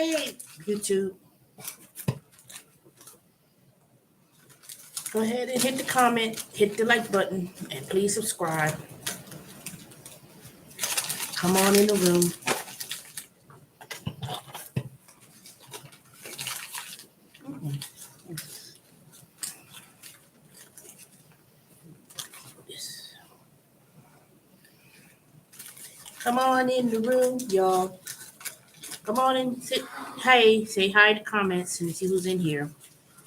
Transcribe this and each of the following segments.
Hey, YouTube, go ahead and hit the comment, hit the like button, and please subscribe. Come on in the room. Yes. Come on in the room, y'all. Come on and sit. Hey, say hi to comments and see who's in here.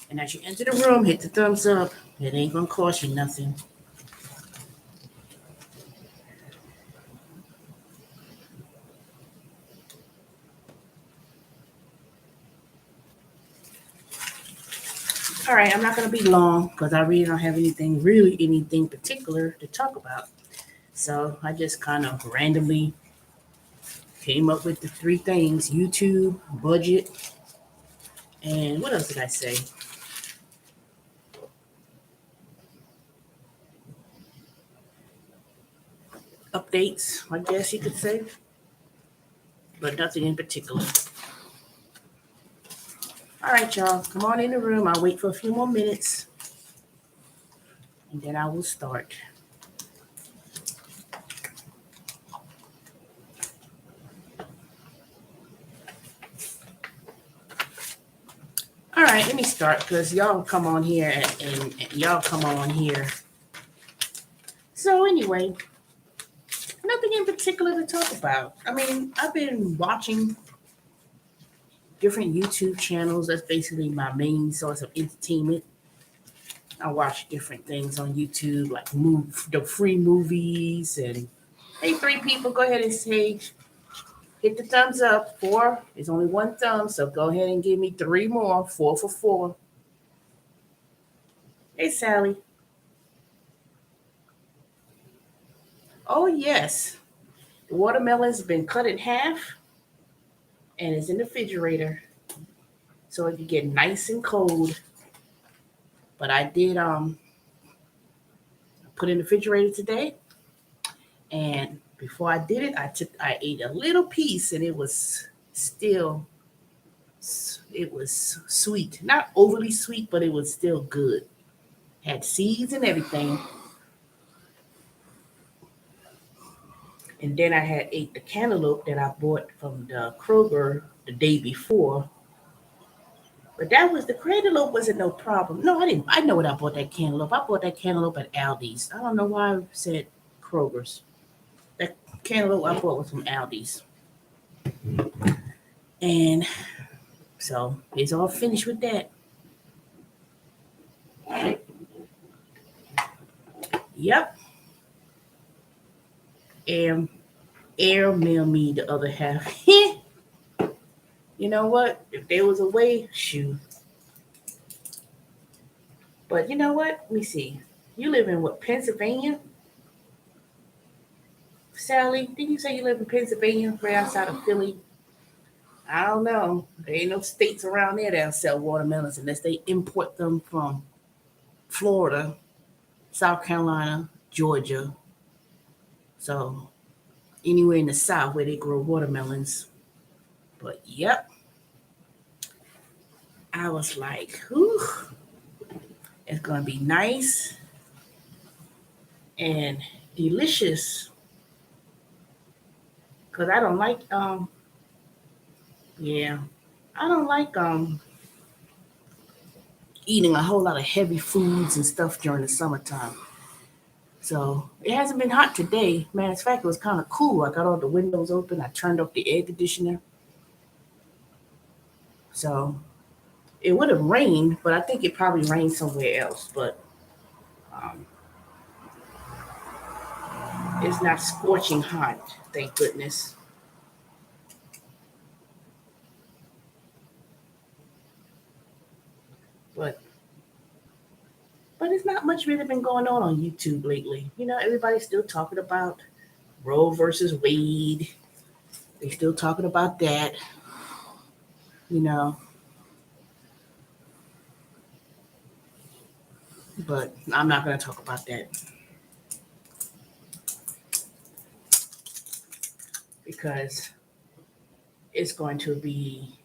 And as you enter the room, hit the thumbs up. It ain't gonna cost you nothing. All right, I'm not gonna be long because I really don't have anything particular to talk about. So I just kind of randomly came up with the three things: YouTube, budget, and what else did I say? Updates, I guess you could say, but nothing in particular. All right, y'all, come on in the room. I'll wait for a few more minutes and then I will start. All right, let me start because y'all come on here and y'all come on here. So, anyway, nothing in particular to talk about. I mean, I've been watching different YouTube channels. That's basically my main source of entertainment. I watch different things on YouTube, like the free movies. And hey, three people, go ahead and say, hit the thumbs up. 4 is only one thumb, so go ahead and give me 3 more. 4 for 4. Hey, Sally. Oh, yes. The watermelon's been cut in half and it's in the refrigerator so it can get nice and cold. But I did put it in the refrigerator today, and before I did it, I ate a little piece, and it was sweet, not overly sweet, but it was still good. Had seeds and everything. And then I had ate the cantaloupe that I bought from the Kroger the day before. But the cantaloupe wasn't no problem. No, I didn't. I know what I bought that cantaloupe. I bought that cantaloupe at Aldi's. I don't know why I said Kroger's. That cantaloupe I bought was from Aldi's. And so it's all finished with that. Yep. And airmail me the other half. You know what? If there was a way, shoot. But you know what? Let me see. You live in what, Pennsylvania? Sally, didn't you say you live in Pennsylvania, right outside of Philly? I don't know. There ain't no states around there that sell watermelons unless they import them from Florida, South Carolina, Georgia. So anywhere in the South where they grow watermelons. But yep, I was like, whew, it's gonna be nice and delicious. Cause I don't like yeah, I don't like eating a whole lot of heavy foods and stuff during the summertime. So it hasn't been hot today. Matter of fact, it was kind of cool. I got all the windows open. I turned off the air conditioner. So it would have rained, but I think it probably rained somewhere else. But um, it's not scorching hot, thank goodness. But it's not much really been going on YouTube lately. You know, everybody's still talking about Roe versus Wade. They're still talking about that. You know, but I'm not going to talk about that because it's going to be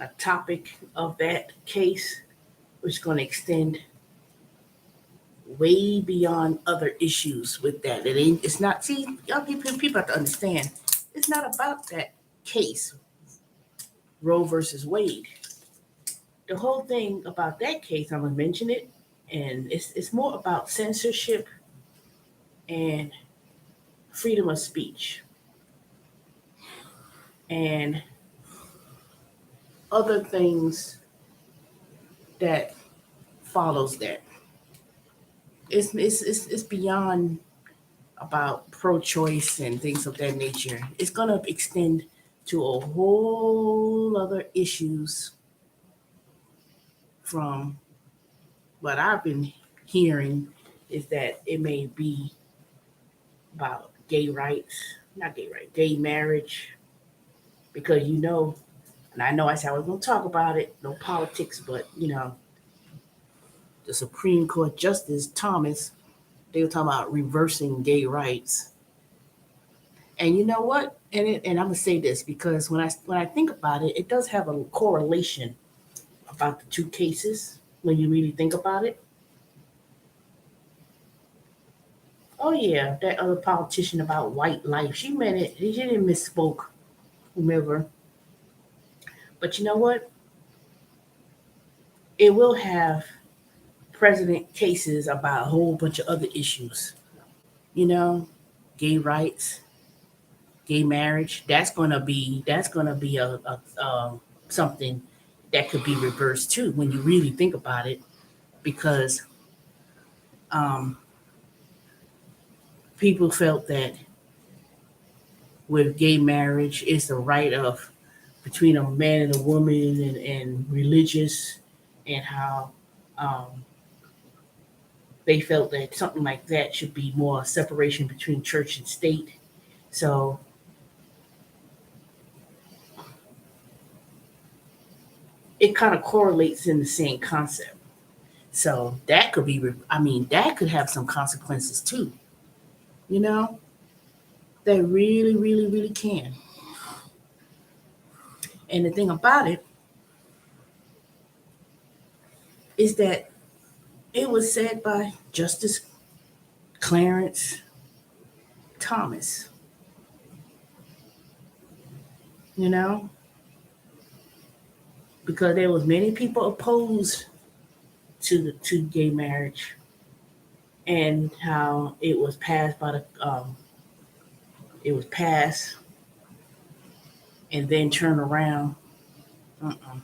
a topic of that case, which is going to extend way beyond other issues with that. It's not, see, y'all people have to understand, it's not about that case, Roe versus Wade. The whole thing about that case, I'm going to mention it, and it's more about censorship and freedom of speech and other things that follows that. It's beyond about pro-choice and things of that nature. It's going to extend to a whole other issues from what I've been hearing is that it may be about gay rights, not gay rights, gay marriage, because and I know I said I was going to talk about it, no politics, but the Supreme Court Justice Thomas, they were talking about reversing gay rights. And you know what? And I'm gonna say this because when I think about it, it does have a correlation about the two cases when you really think about it. Oh yeah, that other politician about white life, she meant it. She didn't misspoke, whomever. But you know what? It will have president cases about a whole bunch of other issues. You know, gay rights, gay marriage. That's gonna be a something that could be reversed too when you really think about it, because um, people felt that with gay marriage, it's the right of between a man and a woman and religious, and how um, they felt that something like that should be more separation between church and state. So it kind of correlates in the same concept. So that could be, I mean, that could have some consequences too, you know, they really, really, really can. And the thing about it is that it was said by Justice Clarence Thomas, you know, because there was many people opposed to gay marriage and how it was passed and then turned around. Uh-uh.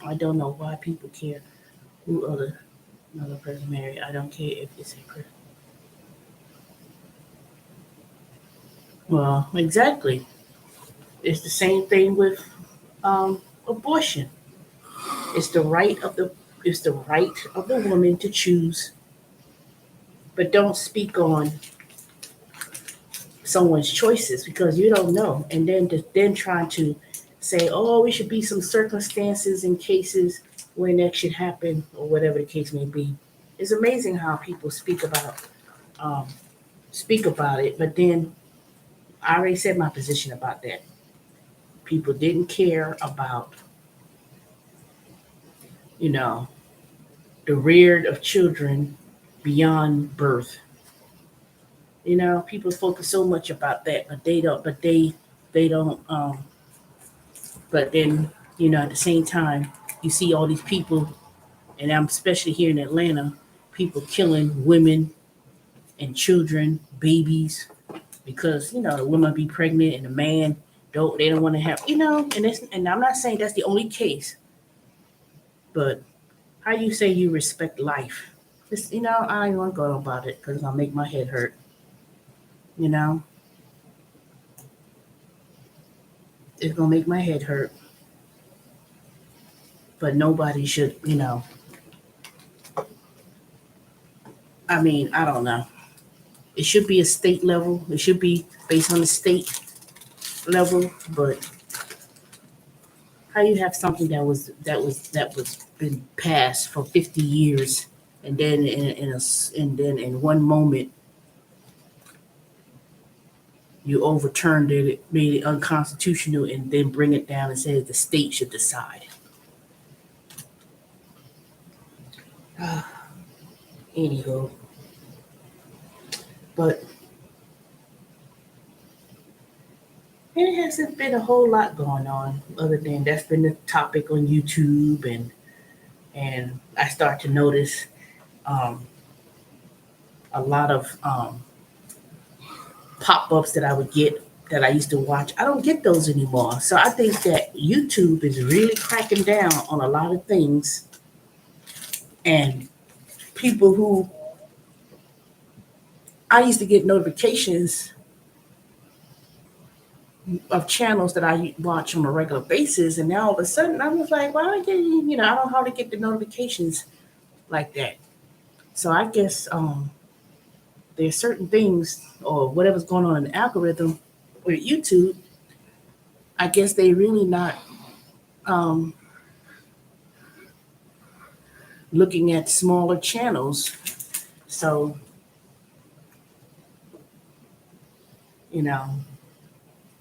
I don't know why people care who another person married. I don't care if it's a person. Well, exactly. It's the same thing with abortion. It's the right of the woman to choose, but don't speak on someone's choices because you don't know. And then trying to say, oh, it should be some circumstances and cases when that should happen or whatever the case may be. It's amazing how people um, speak about it, but then I already said my position about that. People didn't care about, you know, the reared of children beyond birth. You know, people focus so much about that, but they don't. They don't. But then, at the same time, you see all these people, and I'm especially here in Atlanta, people killing women and children, babies, because the woman be pregnant and the man don't. They don't want to have. And I'm not saying that's the only case, but how you say you respect life? Just, I don't even want to go about it because it's gonna make my head hurt. You know, it's gonna make my head hurt. But nobody should, I mean, I don't know. It should be a state level. It should be based on the state level. But how you have something that was been passed for 50 years, and then in one moment you overturned it, made it unconstitutional, and then bring it down and say the state should decide. Anywho, but it hasn't been a whole lot going on other than that's been the topic on YouTube, and I start to notice um, a lot of pop ups that I would get that I used to watch. I don't get those anymore. So I think that YouTube is really cracking down on a lot of things, and people who I used to get notifications of channels that I watch on a regular basis, and now all of a sudden I was like, why am I getting, I don't hardly get the notifications like that. So I guess there's certain things or whatever's going on in the algorithm with YouTube. I guess they really not um, looking at smaller channels. So you know,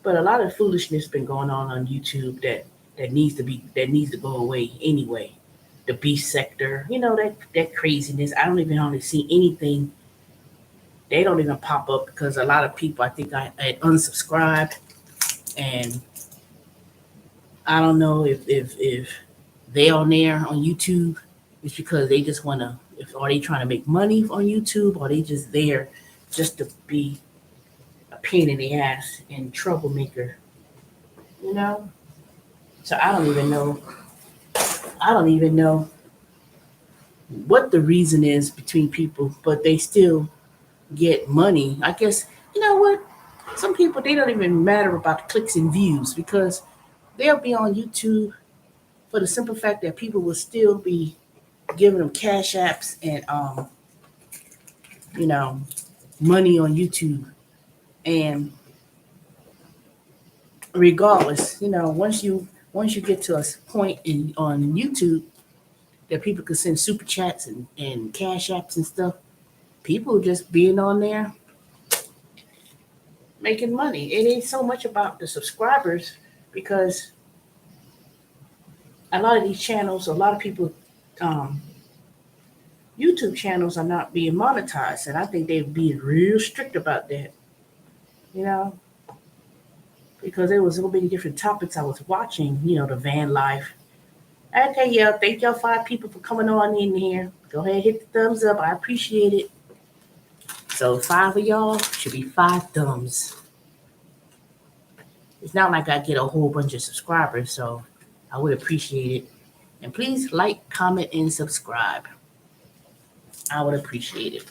but a lot of foolishness been going on YouTube that needs to go away anyway. The beef sector, that craziness. I don't even hardly see anything. They don't even pop up because a lot of people, I think, I unsubscribed, and I don't know if they on there on YouTube. It's because they just want to. If are they trying to make money on YouTube, or they just there just to be a pain in the ass and troublemaker, you know? So I don't even know. I don't even know what the reason is between people, but they still get money. I guess you know what? Some people they don't even matter about clicks and views because they'll be on YouTube for the simple fact that people will still be giving them cash apps and you know, money on YouTube. And regardless, once you get to a point in on YouTube that people can send super chats and cash apps and stuff, people just being on there making money. It ain't so much about the subscribers because a lot of these channels, a lot of people, um, YouTube channels are not being monetized, and I think they're being real strict about that. You know, because there was so many different topics I was watching. The van life. Okay, yeah, thank y'all 5 people for coming on in here. Go ahead, hit the thumbs up. I appreciate it. So 5 of y'all should be 5 thumbs. It's not like I get a whole bunch of subscribers, so I would appreciate it. And please like, comment, and subscribe. I would appreciate it.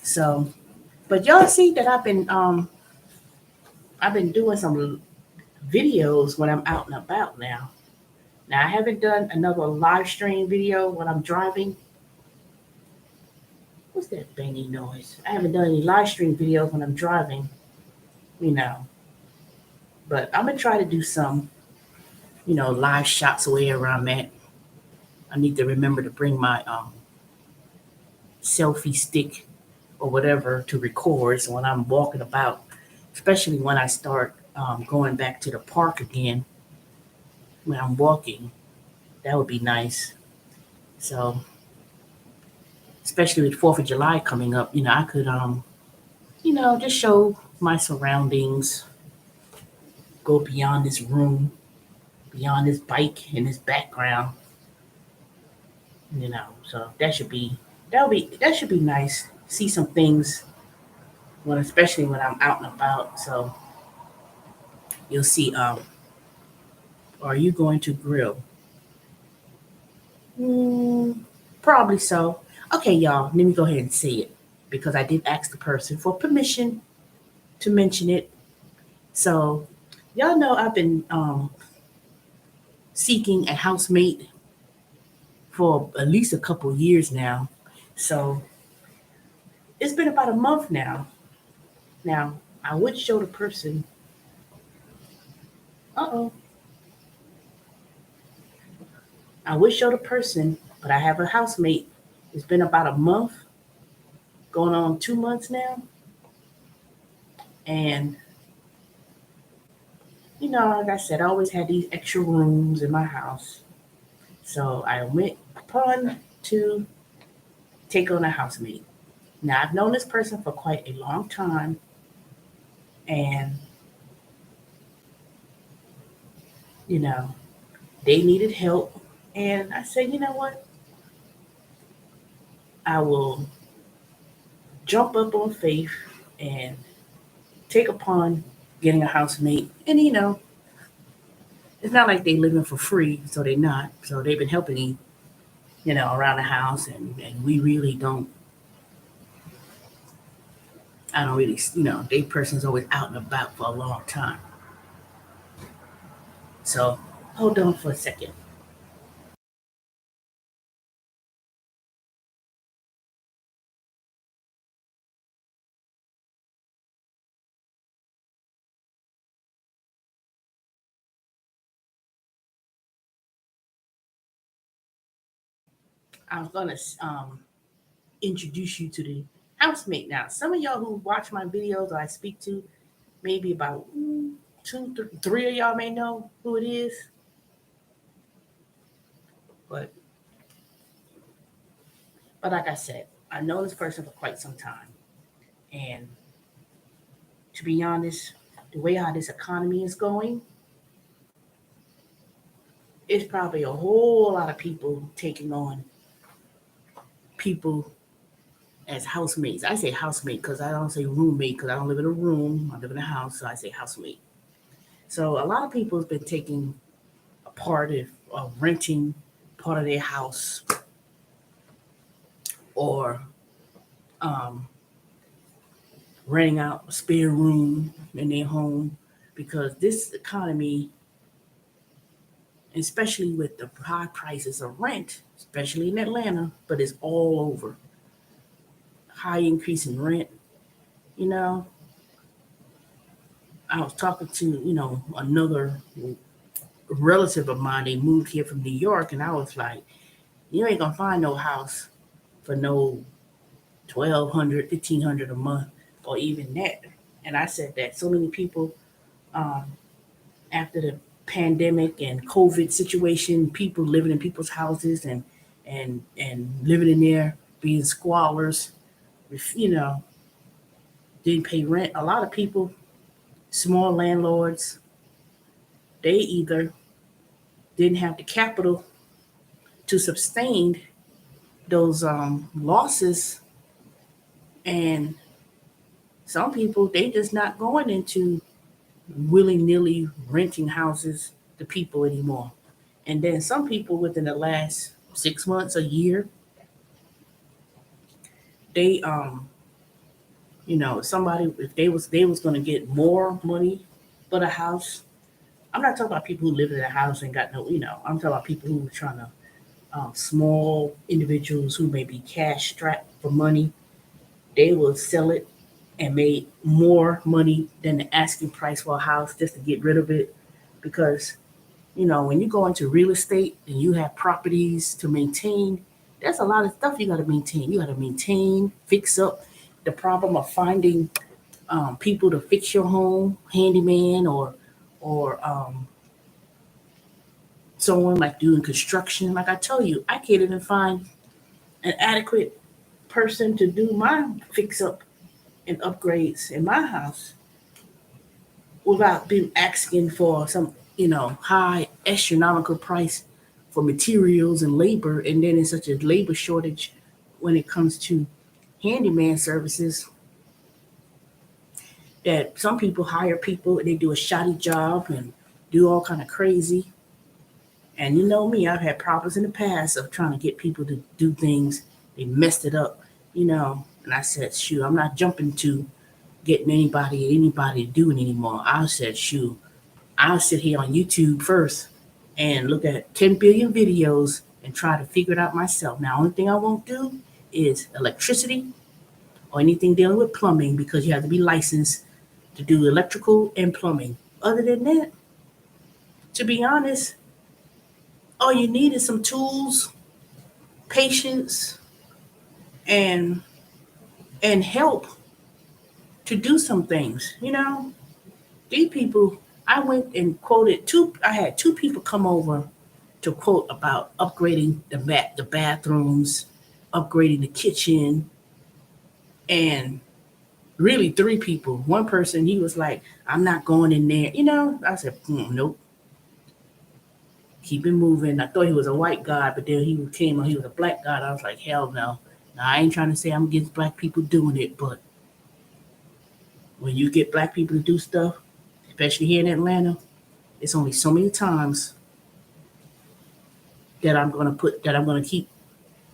So, but y'all see that I've been doing some videos when I'm out and about now. Now I haven't done another live stream video when I'm driving. What's that banging noise? I haven't done any live stream videos when I'm driving, you know. But I'm gonna try to do some, live shots where I'm at. I need to remember to bring my selfie stick or whatever to record. So when I'm walking about, especially when I start going back to the park again, when I'm walking, that would be nice. So especially with Fourth of July coming up, I could just show my surroundings, go beyond this room, beyond this bike and this background, So that should be nice. See some things especially when I'm out and about. So you'll see. Are you going to grill? Mm, probably so. Okay, y'all. Let me go ahead and say it because I did ask the person for permission to mention it. So y'all know I've been seeking a housemate for at least a couple years now. So it's been about a month now. Now I would show the person. Uh oh. I would show the person, but I have a housemate. It's been about a month, going on 2 months now, and like I said, I always had these extra rooms in my house. So I went upon to take on a housemate. Now I've known this person for quite a long time, and you know, they needed help. And I said, you know what? I will jump up on faith and take upon getting a housemate. And it's not like they living for free, so they're not. So they've been helping me, around the house, and we really don't. I don't really, they person's always out and about for a long time. So hold on for a second. I'm gonna introduce you to the housemate now. Some of y'all who watch my videos or I speak to, maybe about three of y'all may know who it is. But like I said, I know this person for quite some time, and to be honest, the way how this economy is going, it's probably a whole lot of people taking on people as housemates. I say housemate because I don't say roommate because I don't live in a room. I live in a house, so I say housemate. So a lot of people have been taking a part of renting part of their house or um, renting out a spare room in their home because this economy, especially with the high prices of rent, especially in Atlanta, but it's all over. High increase in rent. You know, I was talking to, another relative of mine. They moved here from New York, and I was like, you ain't gonna find no house for no 1,200, 1,500 a month, or even that. And I said that so many people, um, after the pandemic and COVID situation, people living in people's houses and living in there, being squalors, you know, didn't pay rent. A lot of people, small landlords, they either didn't have the capital to sustain those losses, and some people they just not going into willy nilly renting houses to people anymore. And then some people within the last 6 months, a year, they somebody if they was gonna get more money for the house. I'm not talking about people who live in a house and got no, I'm talking about people who were trying to small individuals who may be cash strapped for money. They will sell it and made more money than the asking price for a house just to get rid of it because when you go into real estate and you have properties to maintain, there's a lot of stuff you got to maintain. You got to maintain, fix up. The problem of finding people to fix your home, handyman or someone like doing construction. Like I tell you, I can't even find an adequate person to do my fix up and upgrades in my house without being asking for some, high astronomical price for materials and labor. And then it's such a labor shortage when it comes to handyman services that some people hire people and they do a shoddy job and do all kind of crazy. And you know me, I've had problems in the past of trying to get people to do things. They messed it up, And I said, shoot, I'm not jumping to getting anybody to do it anymore. I said, shoot, I'll sit here on YouTube first and look at 10 billion videos and try to figure it out myself. Now, only thing I won't do is electricity or anything dealing with plumbing because you have to be licensed to do electrical and plumbing. Other than that, to be honest, all you need is some tools, patience, and help to do some things. These people, I went and quoted two. I had two people come over to quote about upgrading the bathrooms, upgrading the kitchen, and really three people. One person, he was like, "I'm not going in there." I said, "Nope, keep it moving." I thought he was a white guy, but then he came on, he was a black guy. I was like, "Hell no." Now, I ain't trying to say I'm against black people doing it, but when you get black people to do stuff, especially here in Atlanta, it's only so many times that I'm gonna keep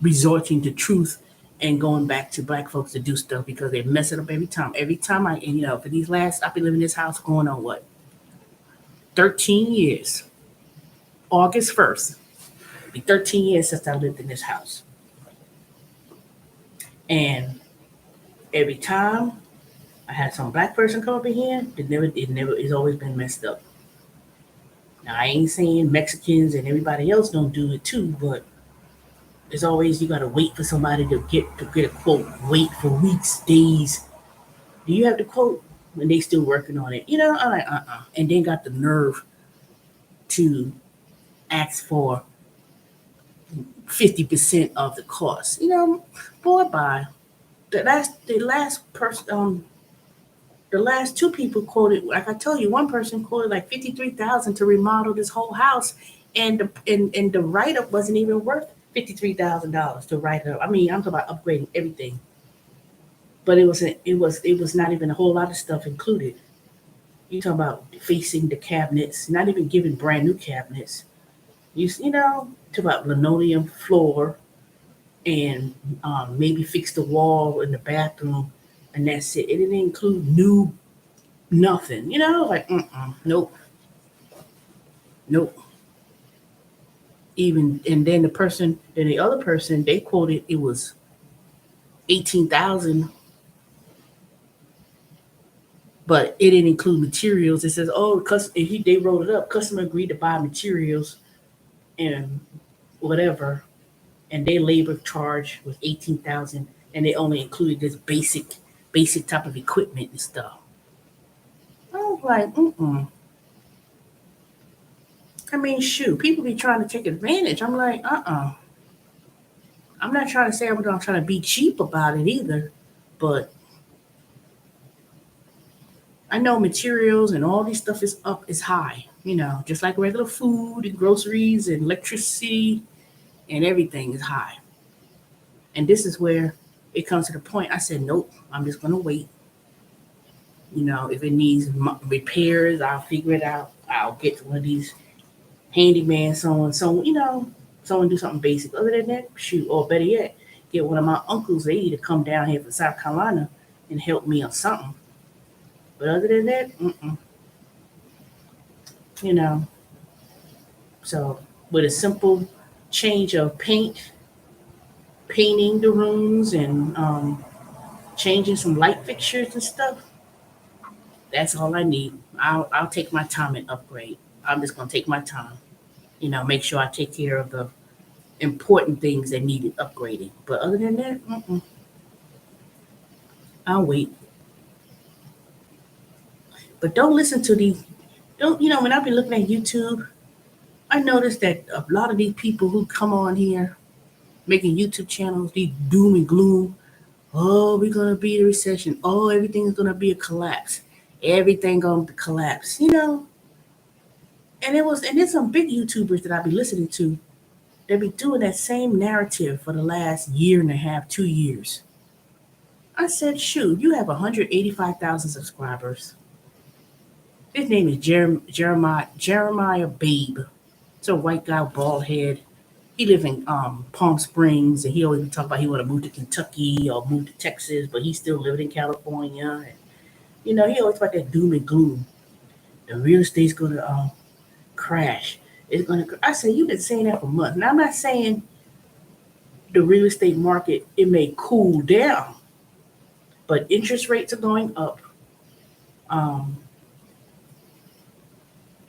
resorting to truth and going back to black folks to do stuff because they mess it up every time. Every time for these last, I've been living in this house going on what, 13 years. August 1st, it'll be 13 years since I lived in this house. And every time I had some black person come up in here, it's always been messed up. Now I ain't saying Mexicans and everybody else don't do it too, but there's always you gotta wait for somebody to get a quote. Wait for weeks, days. Do you have the quote? And they still working on it. I'm like, and then got the nerve to ask for 50% of the cost. Boy, bye. The last two people quoted, like I told you, one person quoted like 53,000 to remodel this whole house, and the write up wasn't even worth $53,000 to write it up. I mean, I'm talking about upgrading everything, but it was not even a whole lot of stuff included. You talk about facing the cabinets, not even giving brand new cabinets. Talk about linoleum floor and maybe fix the wall in the bathroom, and that's it. It didn't include new nothing. Like nope, nope. Even and then the other person, they quoted it was 18,000, but it didn't include materials. It says, oh, they wrote it up. Customer agreed to buy materials and whatever, and their labor charge was 18,000, and they only included this basic type of equipment and stuff. I was like, mm. I mean, shoot, people be trying to take advantage. I'm like, I'm not trying to say I'm not trying to be cheap about it either, but I know materials and all this stuff is high. Just like regular food and groceries and electricity and everything is high. And this is where it comes to the point. I said, nope, I'm just gonna wait. If it needs repairs, I'll figure it out. I'll get one of these handyman, someone do something basic. Other than that, shoot, or better yet, get one of my uncles, they to come down here from South Carolina and help me on something. But other than that, you know, so with a simple change of painting the rooms and changing some light fixtures and stuff, that's all I need. I'll take my time and upgrade. I'm just gonna take my time. Make sure I take care of the important things that needed upgrading. But other than that, I'll wait. But don't listen to these. Don't when I've been looking at YouTube, I noticed that a lot of these people who come on here making YouTube channels, these doom and gloom. Oh, we're gonna be a recession. Oh, everything's gonna be a collapse. Everything gonna collapse. And there's some big YouTubers that I be listening to. They be doing that same narrative for the last year and a half, 2 years. I said, shoot, you have 185,000 subscribers. His name is Jeremiah Babe. It's a white guy, bald head. He live in Palm Springs, and he always talk about he want to move to Kentucky or move to Texas, but he still living in California. And he always about that doom and gloom. The real estate's gonna crash. It's gonna. I say you've been saying that for months. Now I'm not saying the real estate market it may cool down, but interest rates are going up. Um,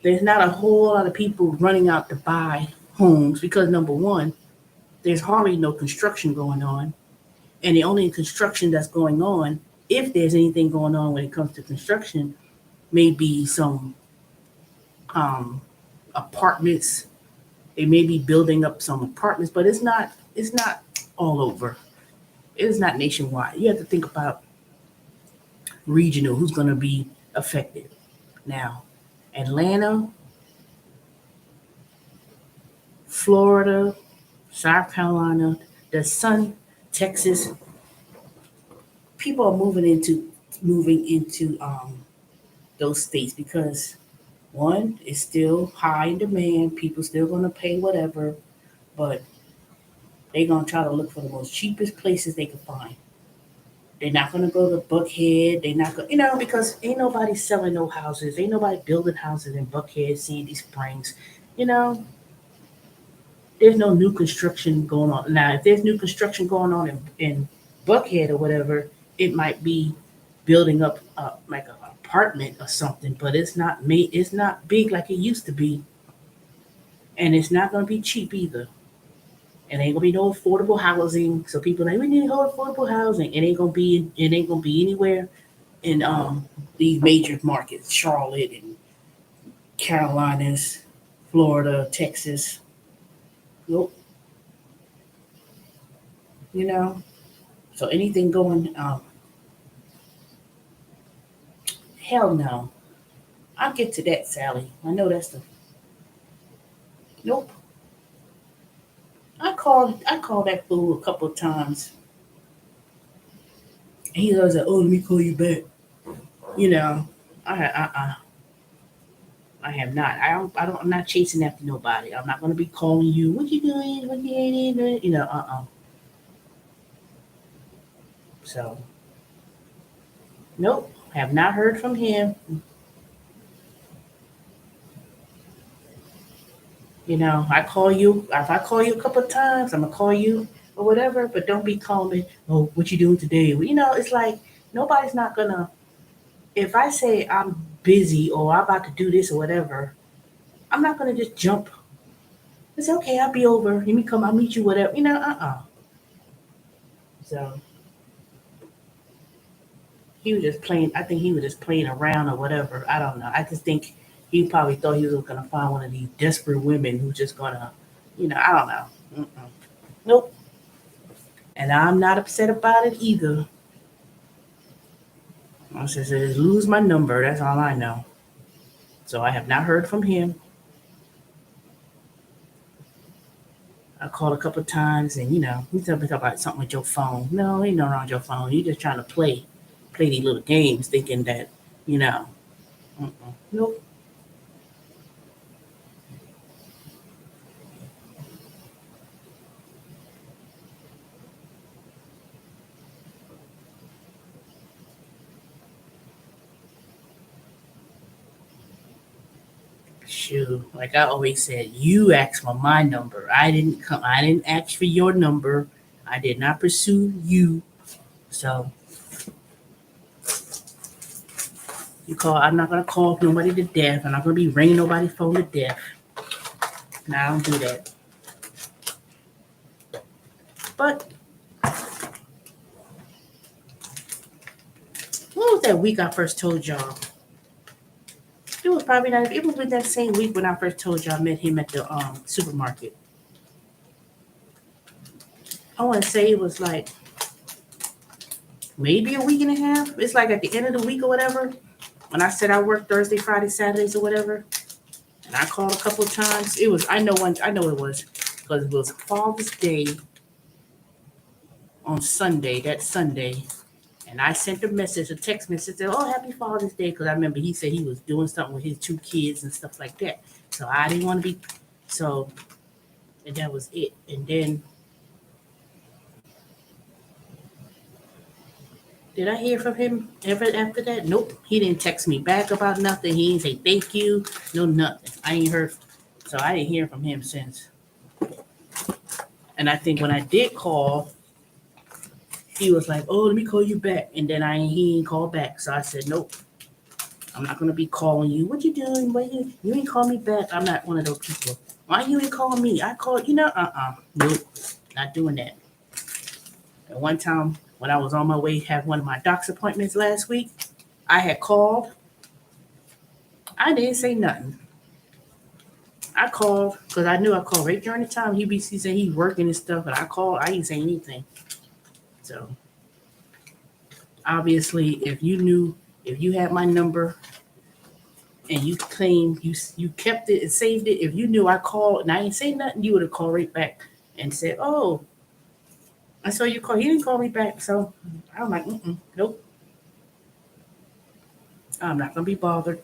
there's not a whole lot of people running out to buy homes because number one, there's hardly no construction going on, and the only construction that's going on, if there's anything going on when it comes to construction, may be some um, apartments They may be building up some apartments, but it's not all over. It is not nationwide. You have to think about regional, who's going to be affected. Now, Atlanta, Florida, South Carolina, the sun, Texas, people are moving into those states because one is still high in demand. People still gonna pay whatever, but they're gonna try to look for the most cheapest places they can find. They're not gonna go to Buckhead. They're not gonna, because ain't nobody selling no houses. Ain't nobody building houses in Buckhead, Sandy Springs. You know, there's no new construction going on. Now, if there's new construction going on in Buckhead or whatever, it might be building up like an apartment or something, but it's not big like it used to be, and it's not going to be cheap either. And ain't gonna be no affordable housing. So people like we need whole affordable housing. It ain't gonna be anywhere in these major markets, Charlotte and Carolinas, Florida, Texas. Nope. You know. So anything going hell no. I'll get to that, Sally. I know that's the nope. I called that fool a couple of times. And he was like, "Oh, let me call you back." You know, I have not. I'm not chasing after nobody. I'm not gonna be calling you. What you doing? What you ain't doing? So nope. Have not heard from him. I call you. If I call you a couple of times, I'm gonna call you or whatever. But don't be calling me. Oh, what you doing today? Well, it's like nobody's not gonna. If I say I'm busy or I'm about to do this or whatever, I'm not gonna just jump. It's okay. I'll be over. Let me come. I'll meet you. Whatever. So he was just playing. I think he was just playing around or whatever. I don't know. I just think he probably thought he was gonna find one of these desperate women who's just gonna, I don't know. Mm-mm. Nope. And I'm not upset about it either. I just said, lose my number. That's all I know. So I have not heard from him. I called a couple of times, and he told me about something with your phone. No, ain't nothing wrong with your phone. You just trying to play these little games, thinking that, you know, nope. Shoot, like I always said, you asked for my number. I didn't come. I didn't ask for your number. I did not pursue you. So you call. I'm not gonna call nobody to death. I'm not gonna be ringing nobody's phone to death. No, I don't do that. But what was that week I first told y'all? It was probably not. It was that same week when I first told y'all I met him at the supermarket. I want to say it was like maybe a week and a half. It's like at the end of the week or whatever. When I said I worked Thursday, Friday, Saturdays or whatever, and I called a couple of times. It was I know one. I know it was because it was Father's Day on Sunday. That Sunday, and I sent a message, a text message, said, "Oh, Happy Father's Day," because I remember he said he was doing something with his two kids and stuff like that. So I didn't want to be so, and that was it. And then did I hear from him ever after that? Nope. He didn't text me back about nothing. He didn't say thank you. No nothing. I ain't heard. So I didn't hear from him since. And I think when I did call, he was like, "Oh, let me call you back." And then he ain't called back. So I said, "Nope. I'm not gonna be calling you. What you doing? What you ain't call me back? I'm not one of those people. Why you ain't call me? I called. Nope. Not doing that." And one time when I was on my way to have one of my doc's appointments last week, I had called. I didn't say nothing. I called because I knew I called right during the time he said he's working and stuff, but I called. I didn't say anything. So obviously, if you had my number and you claimed you kept it and saved it, if you knew I called and I ain't say nothing, you would have called right back and said, "Oh, I saw you call." He didn't call me back, so I'm like, nope, I'm not gonna be bothered.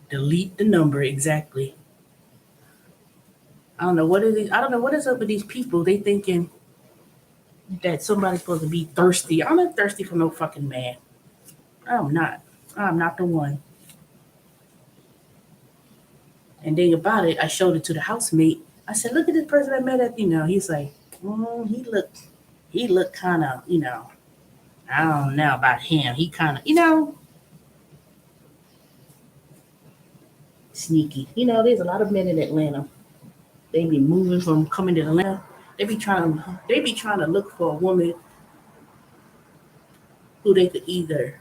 Delete the number exactly. I don't know what it is. I don't know what is up with these people. They thinking that somebody's supposed to be thirsty. I'm not thirsty for no fucking man. I'm not. I'm not the one. And then about it, I showed it to the housemate. I said, "Look at this person I met at." He's like, he looked kind of, I don't know about him. He kind of, sneaky. There's a lot of men in Atlanta. They be moving from coming to Atlanta. They be trying to look for a woman who they could either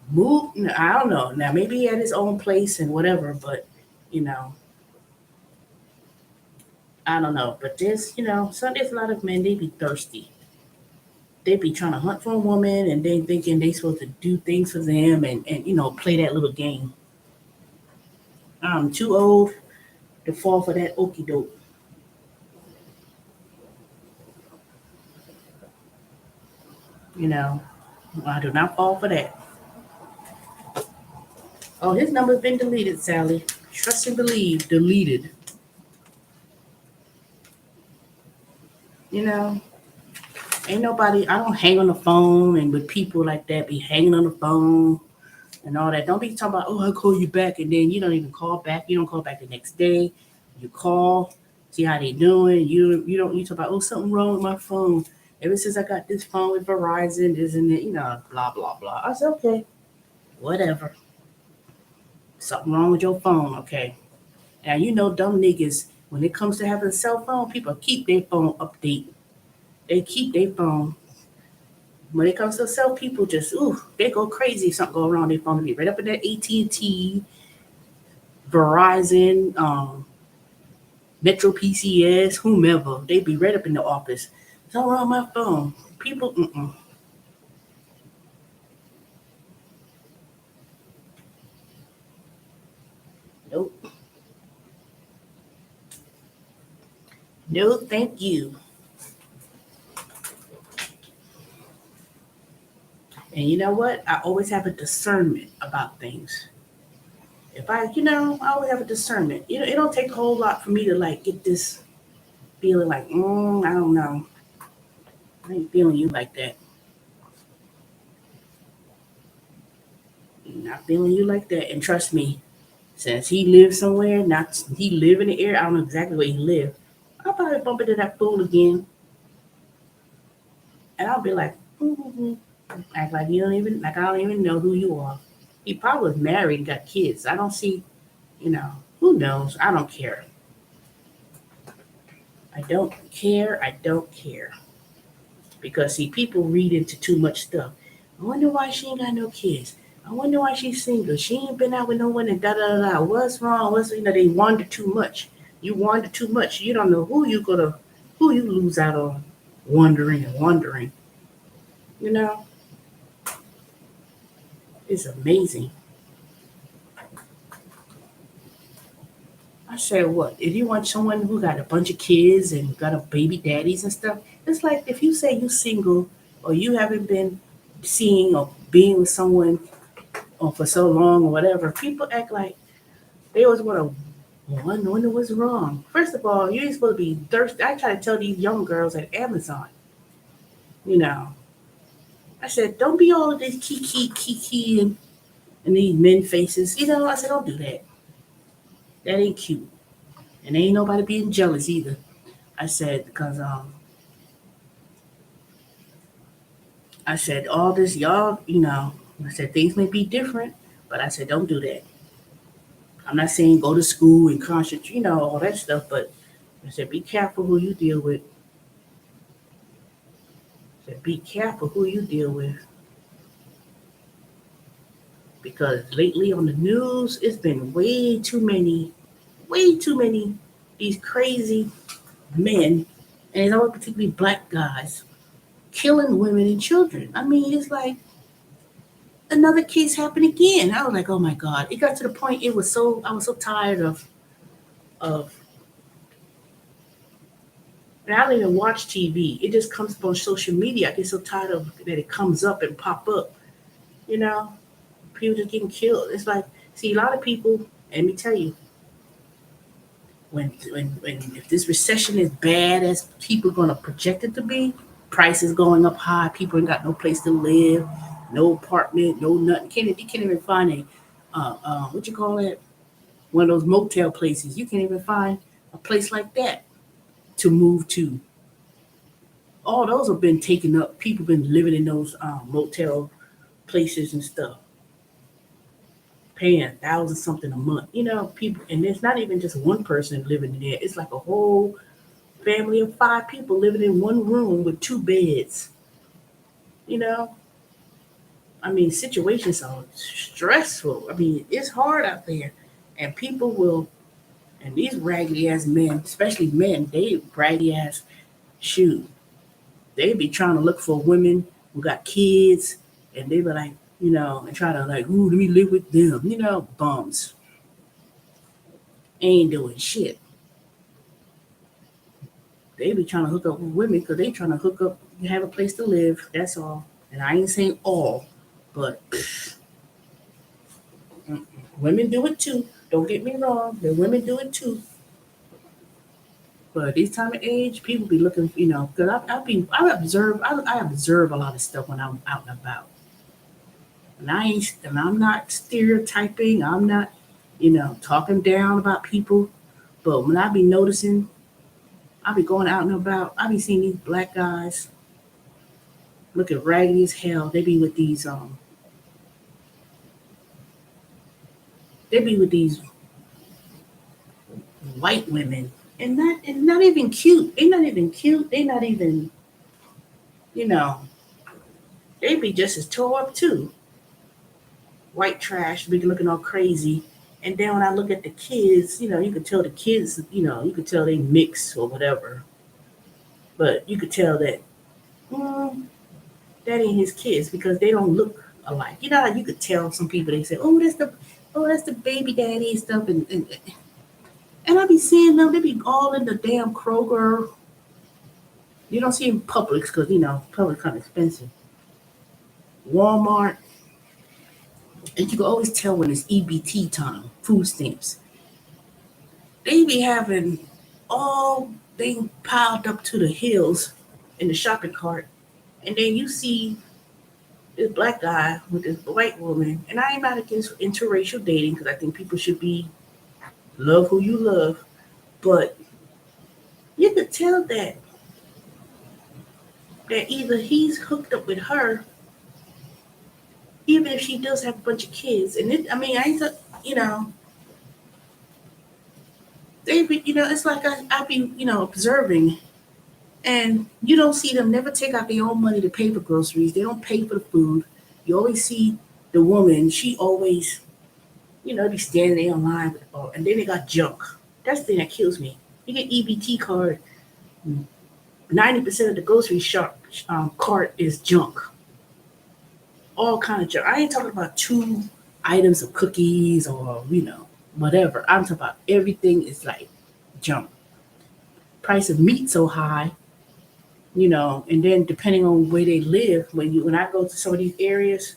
move. I don't know. Now maybe he had his own place and whatever, but you know, I don't know. But there's a lot of men. They be thirsty. They be trying to hunt for a woman and they thinking they supposed to do things for them and play that little game. I'm too old to fall for that okey doke. You know, I do not fall for that. Oh, his number's been deleted, Sally. Trust and believe, deleted. You know, ain't nobody. I don't hang on the phone and with people like that be hanging on the phone and all that. Don't be talking about, oh, I'll call you back, and then you don't even call back. You don't call back the next day. You call, see how they doing. You talk about, oh, something wrong with my phone. Ever since I got this phone with Verizon, isn't it? Blah blah blah. I said, okay, whatever. Something wrong with your phone, okay? Now dumb niggas. When it comes to having a cell phone, people keep their phone update. They keep their phone. When it comes to cell, people just they go crazy if something go wrong. Their phone will be right up in that AT&T, Verizon, Metro PCS, whomever. They be right up in the office. Something wrong with my phone. People, nope, no, thank you. And you know what? I always have a discernment about things. If I always have a discernment. It don't take a whole lot for me to like get this feeling like, I don't know. I ain't feeling you like that. Not feeling you like that. And trust me, since he lives somewhere, not he live in the area, I don't know exactly where he live. I'll probably bump into that fool again, and I'll be like, act like you don't even like I don't even know who you are. He probably was married and got kids. I don't see, who knows? I don't care. I don't care. I don't care. Because see, people read into too much stuff. I wonder why she ain't got no kids. I wonder why she's single. She ain't been out with no one and da da da. Da. What's wrong? They wander too much. You wander too much. You don't know who you lose out on wandering and wandering. You know, it's amazing. I said, what? If you want someone who got a bunch of kids and got a baby daddies and stuff, it's like if you say you're single or you haven't been seeing or being with someone or for so long or whatever, people act like they always want to wonder what's wrong. First of all, you ain't supposed to be thirsty. I try to tell these young girls at Amazon, you know, I said, don't be all of this kiki and these men faces. I said, don't do that. That ain't cute. And ain't nobody being jealous either. I said, because I said, all this, y'all, I said, things may be different, but I said, don't do that. I'm not saying go to school and concentrate, all that stuff, but I said, be careful who you deal with. I said, be careful who you deal with. Because lately on the news, it's been way too many. way too many these crazy men, and it's always particularly black guys, killing women and children. I mean, it's like another case happened again. I was like, oh my God. It got to the point I was so tired of and I don't even watch TV. It just comes up on social media. I get so tired of that it comes up and pop up, you know, people just getting killed. It's like, see, a lot of people, and let me tell you, when if this recession is bad as people are gonna project it to be, prices going up high, people ain't got no place to live, no apartment, no nothing. You can't even find what you call it? One of those motel places. You can't even find a place like that to move to. All those have been taken up. People been living in those motel places and stuff, paying 1,000 something a month. You know, people, and it's not even just one person living in there. It's like a whole family of 5 people living in one room with 2 beds. You know, I mean, situations are stressful. I mean, it's hard out there, and people will. And these raggedy ass men, especially men, they raggedy ass shoot. They be trying to look for women who got kids, and they be like, and try to like, ooh, let me live with them. Bums ain't doing shit. They be trying to hook up with women because they trying to hook up. You have a place to live. That's all. And I ain't saying all, but women do it too. Don't get me wrong. The women do it too. But this time of age, people be looking, because I observe a lot of stuff when I'm out and about. And I'm not stereotyping. I'm not, talking down about people. But when I be noticing, I be going out and about. I be seeing these black guys looking raggedy as hell. They be with these white women, and not even cute. They not even cute. They not even, you know, they be just as tore up too. White trash, be looking all crazy. And then when I look at the kids, you could tell the kids, you could tell they mix or whatever. But you could tell that mm, that ain't his kids because they don't look alike. You know how you could tell some people they say, oh that's the baby daddy and stuff, and I be seeing them. They be all in the damn Kroger. You don't see them Publix because Publix kind of expensive. Walmart, and you can always tell when it's EBT time, food stamps. They be having all they piled up to the hills in the shopping cart, and then you see this black guy with this white woman. And I ain't not against interracial dating because I think people should be love who you love, but you could tell that either he's hooked up with her, even if she does have a bunch of kids. And I mean, I ain't, you know, they be, it's like I be, observing, and you don't see them never take out their own money to pay for groceries. They don't pay for the food. You always see the woman. She always, be standing there online, and then they got junk. That's the thing that kills me. You get EBT card, 90% of the grocery shop cart is junk. All kind of junk. I ain't talking about 2 items of cookies or whatever. I'm talking about everything is like junk. Price of meat so high, and then depending on where they live, when I go to some of these areas,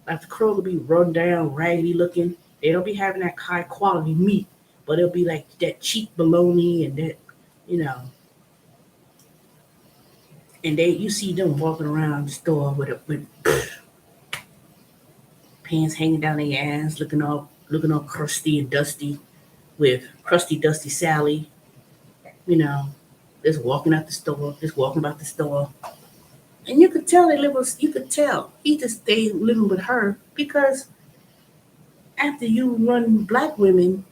like the Kroger be run down, raggedy looking. They don't be having that high quality meat, but it'll be like that cheap bologna and that, you know, and you see them walking around the store with pants hanging down their ass, looking all crusty and dusty, with crusty dusty Sally, you know, just walking out the store, just walking about the store. And you could tell you could tell he just stayed living with her because after you run black women,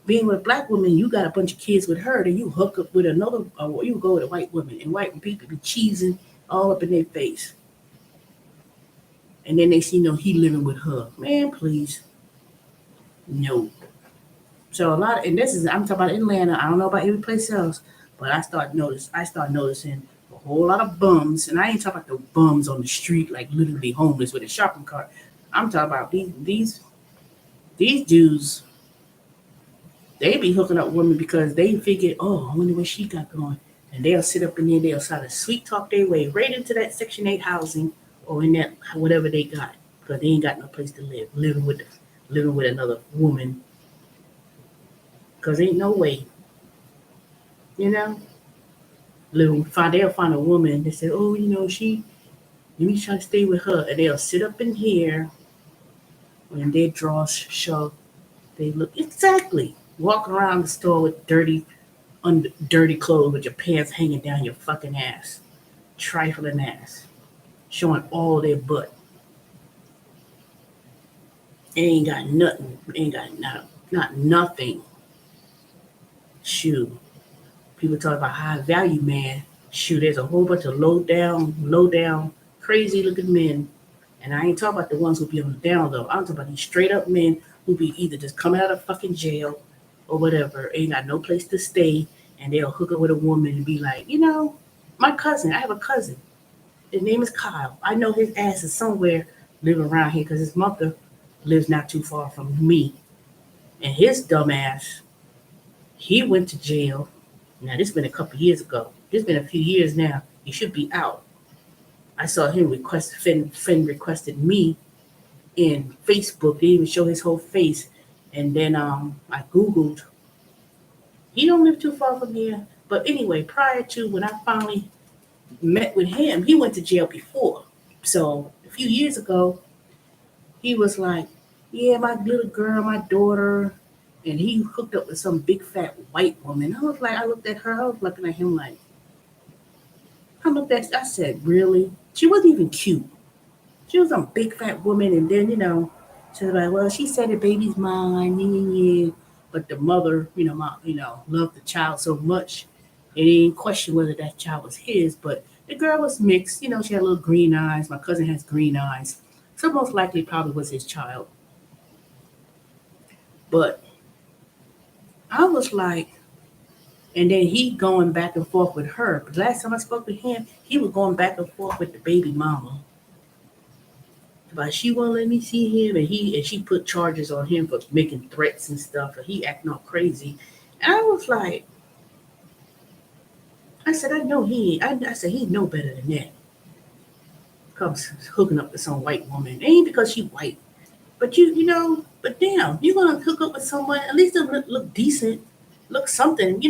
being with black women, you got a bunch of kids with her, then you hook up with another, or you go with a white woman, and white people be cheesing all up in their face. And then they see, he living with her. Man, please. No. So a lot, and this is I'm talking about Atlanta. I don't know about every place else, but I start noticing a whole lot of bums, and I ain't talking about the bums on the street like literally homeless with a shopping cart. I'm talking about these dudes. They be hooking up women because they figure, oh, I wonder what she got going, and they'll sit up in there, they'll try to sweet talk their way right into that Section 8 housing or in that whatever they got because they ain't got no place to live, living with another woman because ain't no way, you know. They'll find a woman. They say, oh, she. Let me try to stay with her, and they'll sit up in here when their drawers show. They look exactly walking around the store with dirty clothes with your pants hanging down your fucking ass, trifling ass, showing all their butt. They ain't got nothing. They ain't got not nothing. Shoot, people talk about high value man. Shoot, there's a whole bunch of low down, crazy looking men. And I ain't talking about the ones who be on the down low. I'm talking about these straight up men who be either just coming out of fucking jail or whatever, ain't got no place to stay, and they'll hook up with a woman and be like, my cousin, I have a cousin. His name is Kyle. I know his ass is somewhere living around here because his mother lives not too far from me. And his dumb ass, he went to jail. Now, this has been a couple years ago. This has been a few years now. He should be out. I saw him friend requested me in Facebook. They even show his whole face. And then I Googled. He don't live too far from here. But anyway, prior to when I finally met with him, he went to jail before. So a few years ago, he was like, yeah, my little girl, my daughter. And he hooked up with some big fat white woman. I looked at her, I was looking at him like, I said, really? She wasn't even cute. She was a big fat woman, and then she was like, well, she said the baby's mine, yeah, yeah, yeah. But the mother, loved the child so much, it didn't question whether that child was his. But the girl was mixed, she had little green eyes. My cousin has green eyes, so most likely probably was his child. But I was like, and then he going back and forth with her. But last time I spoke to him, he was going back and forth with the baby mama. But she won't let me see him, and she put charges on him for making threats and stuff, and he acting all crazy. And I was like, I said, I know he. I said he know better than that. Comes hooking up with some white woman, it ain't because she white, but but damn, you gonna hook up with someone at least they look decent, look something,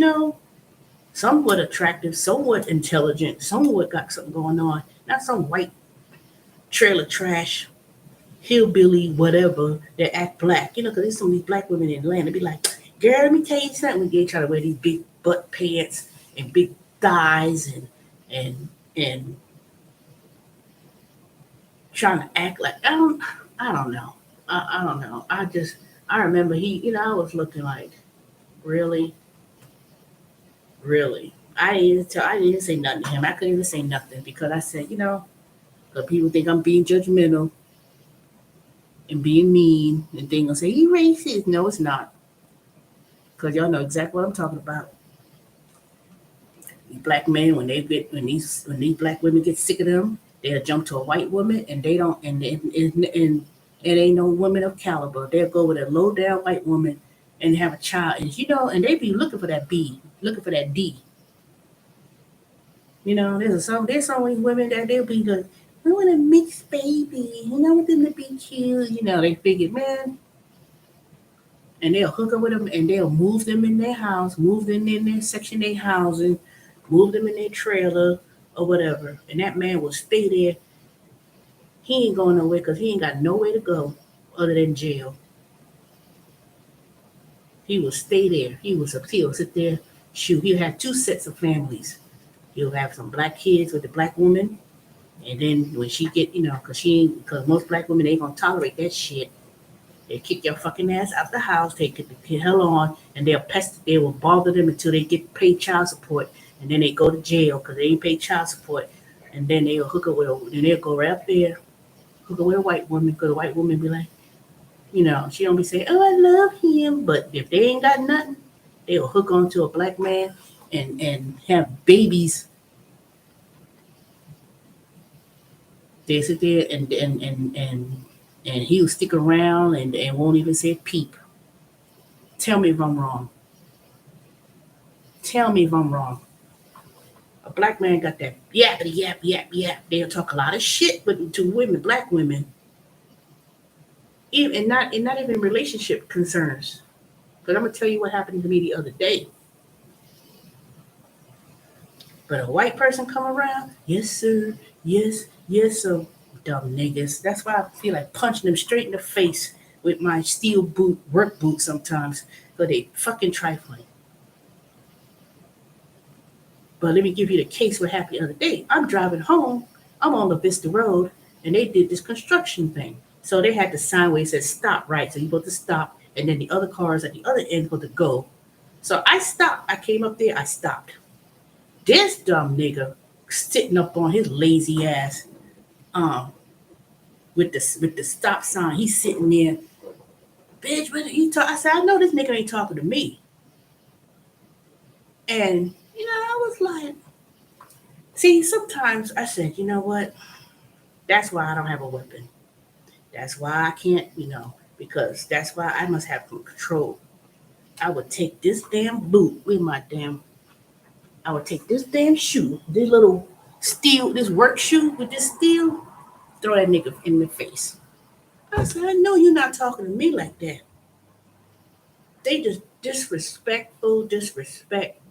somewhat attractive, somewhat intelligent, somewhat got something going on, not some white trailer trash hillbilly, whatever, that act black, because there's some of these black women in Atlanta be like, girl, let me tell you something. They try to wear these big butt pants and big thighs and trying to act like I don't know. I don't know. I remember I was looking like, really, really. I didn't say nothing to him. I couldn't even say nothing because I said, because people think I'm being judgmental and being mean, and they gonna say you racist. No, it's not, because y'all know exactly what I'm talking about. These black men, when these black women get sick of them, they'll jump to a white woman, and they don't, and it ain't no woman of caliber. They'll go with a low down white woman and have a child, and they be looking for that B, looking for that D. There's some of these women that they'll be like, I want a mixed baby, I want them to be cute. They figure, man, and they'll hook up with them and they'll move them in their house, move them in their Section 8 housing, move them in their trailer or whatever. And that man will stay there. He ain't going nowhere because he ain't got nowhere to go other than jail. He will stay there. He'll sit there. Shoot, he'll have two sets of families. He'll have some black kids with the black woman. And then when she get, because most black women ain't gonna tolerate that shit. They kick your fucking ass out the house. They get the hell on, and they will bother them until they get paid child support, and then they go to jail because they ain't paid child support, and then they'll hook up with then they'll go right up there, hook up with a white woman, because the white woman be like, She don't be saying, "Oh, I love him," but if they ain't got nothing, they'll hook onto a black man and have babies. They sit there and he'll stick around and won't even say peep. Tell me if I'm wrong. Tell me if I'm wrong. A black man got that yappity yap yap yap. They'll talk a lot of shit, but to women, black women, even and not even relationship concerns. But I'm gonna tell you what happened to me the other day. But a white person come around, yes sir, yes, yes sir, dumb niggas. That's why I feel like punching them straight in the face with my steel boot, work boot sometimes, but they fucking trifling. But let me give you the case what happened the other day. I'm driving home, I'm on the Vista Road, and they did this construction thing. So they had the sign where it says stop, right? So you're supposed to stop, and then the other cars at the other end supposed to go. So I stopped. I came up there, I stopped. This dumb nigga sitting up on his lazy ass, um, with the stop sign. He's sitting there, bitch. What are you talk? I said, I know this nigga ain't talking to me. And I was like, see, sometimes I said, you know what? That's why I don't have a weapon. That's why I can't, because that's why I must have control. I would take this damn boot with my damn. I would take this damn shoe, this little steel, this work shoe with this steel, throw that nigga in the face. I said, I know you're not talking to me like that. They just disrespectful, disrespect.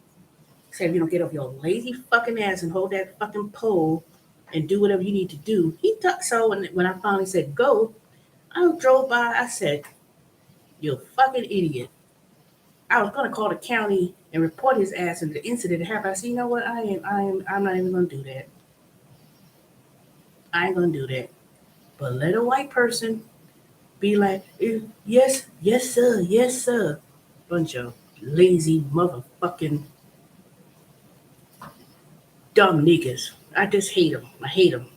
Say, get off your lazy fucking ass and hold that fucking pole and do whatever you need to do. He thought so. When I finally said go, I drove by. I said, "You fucking idiot." I was gonna call the county and report his ass and the incident that happened. I said, "You know what? I'm not even gonna do that. I ain't gonna do that." But let a white person be like, yes, yes, sir, yes, sir. Bunch of lazy motherfucking dumb niggas. I just hate them. I hate them.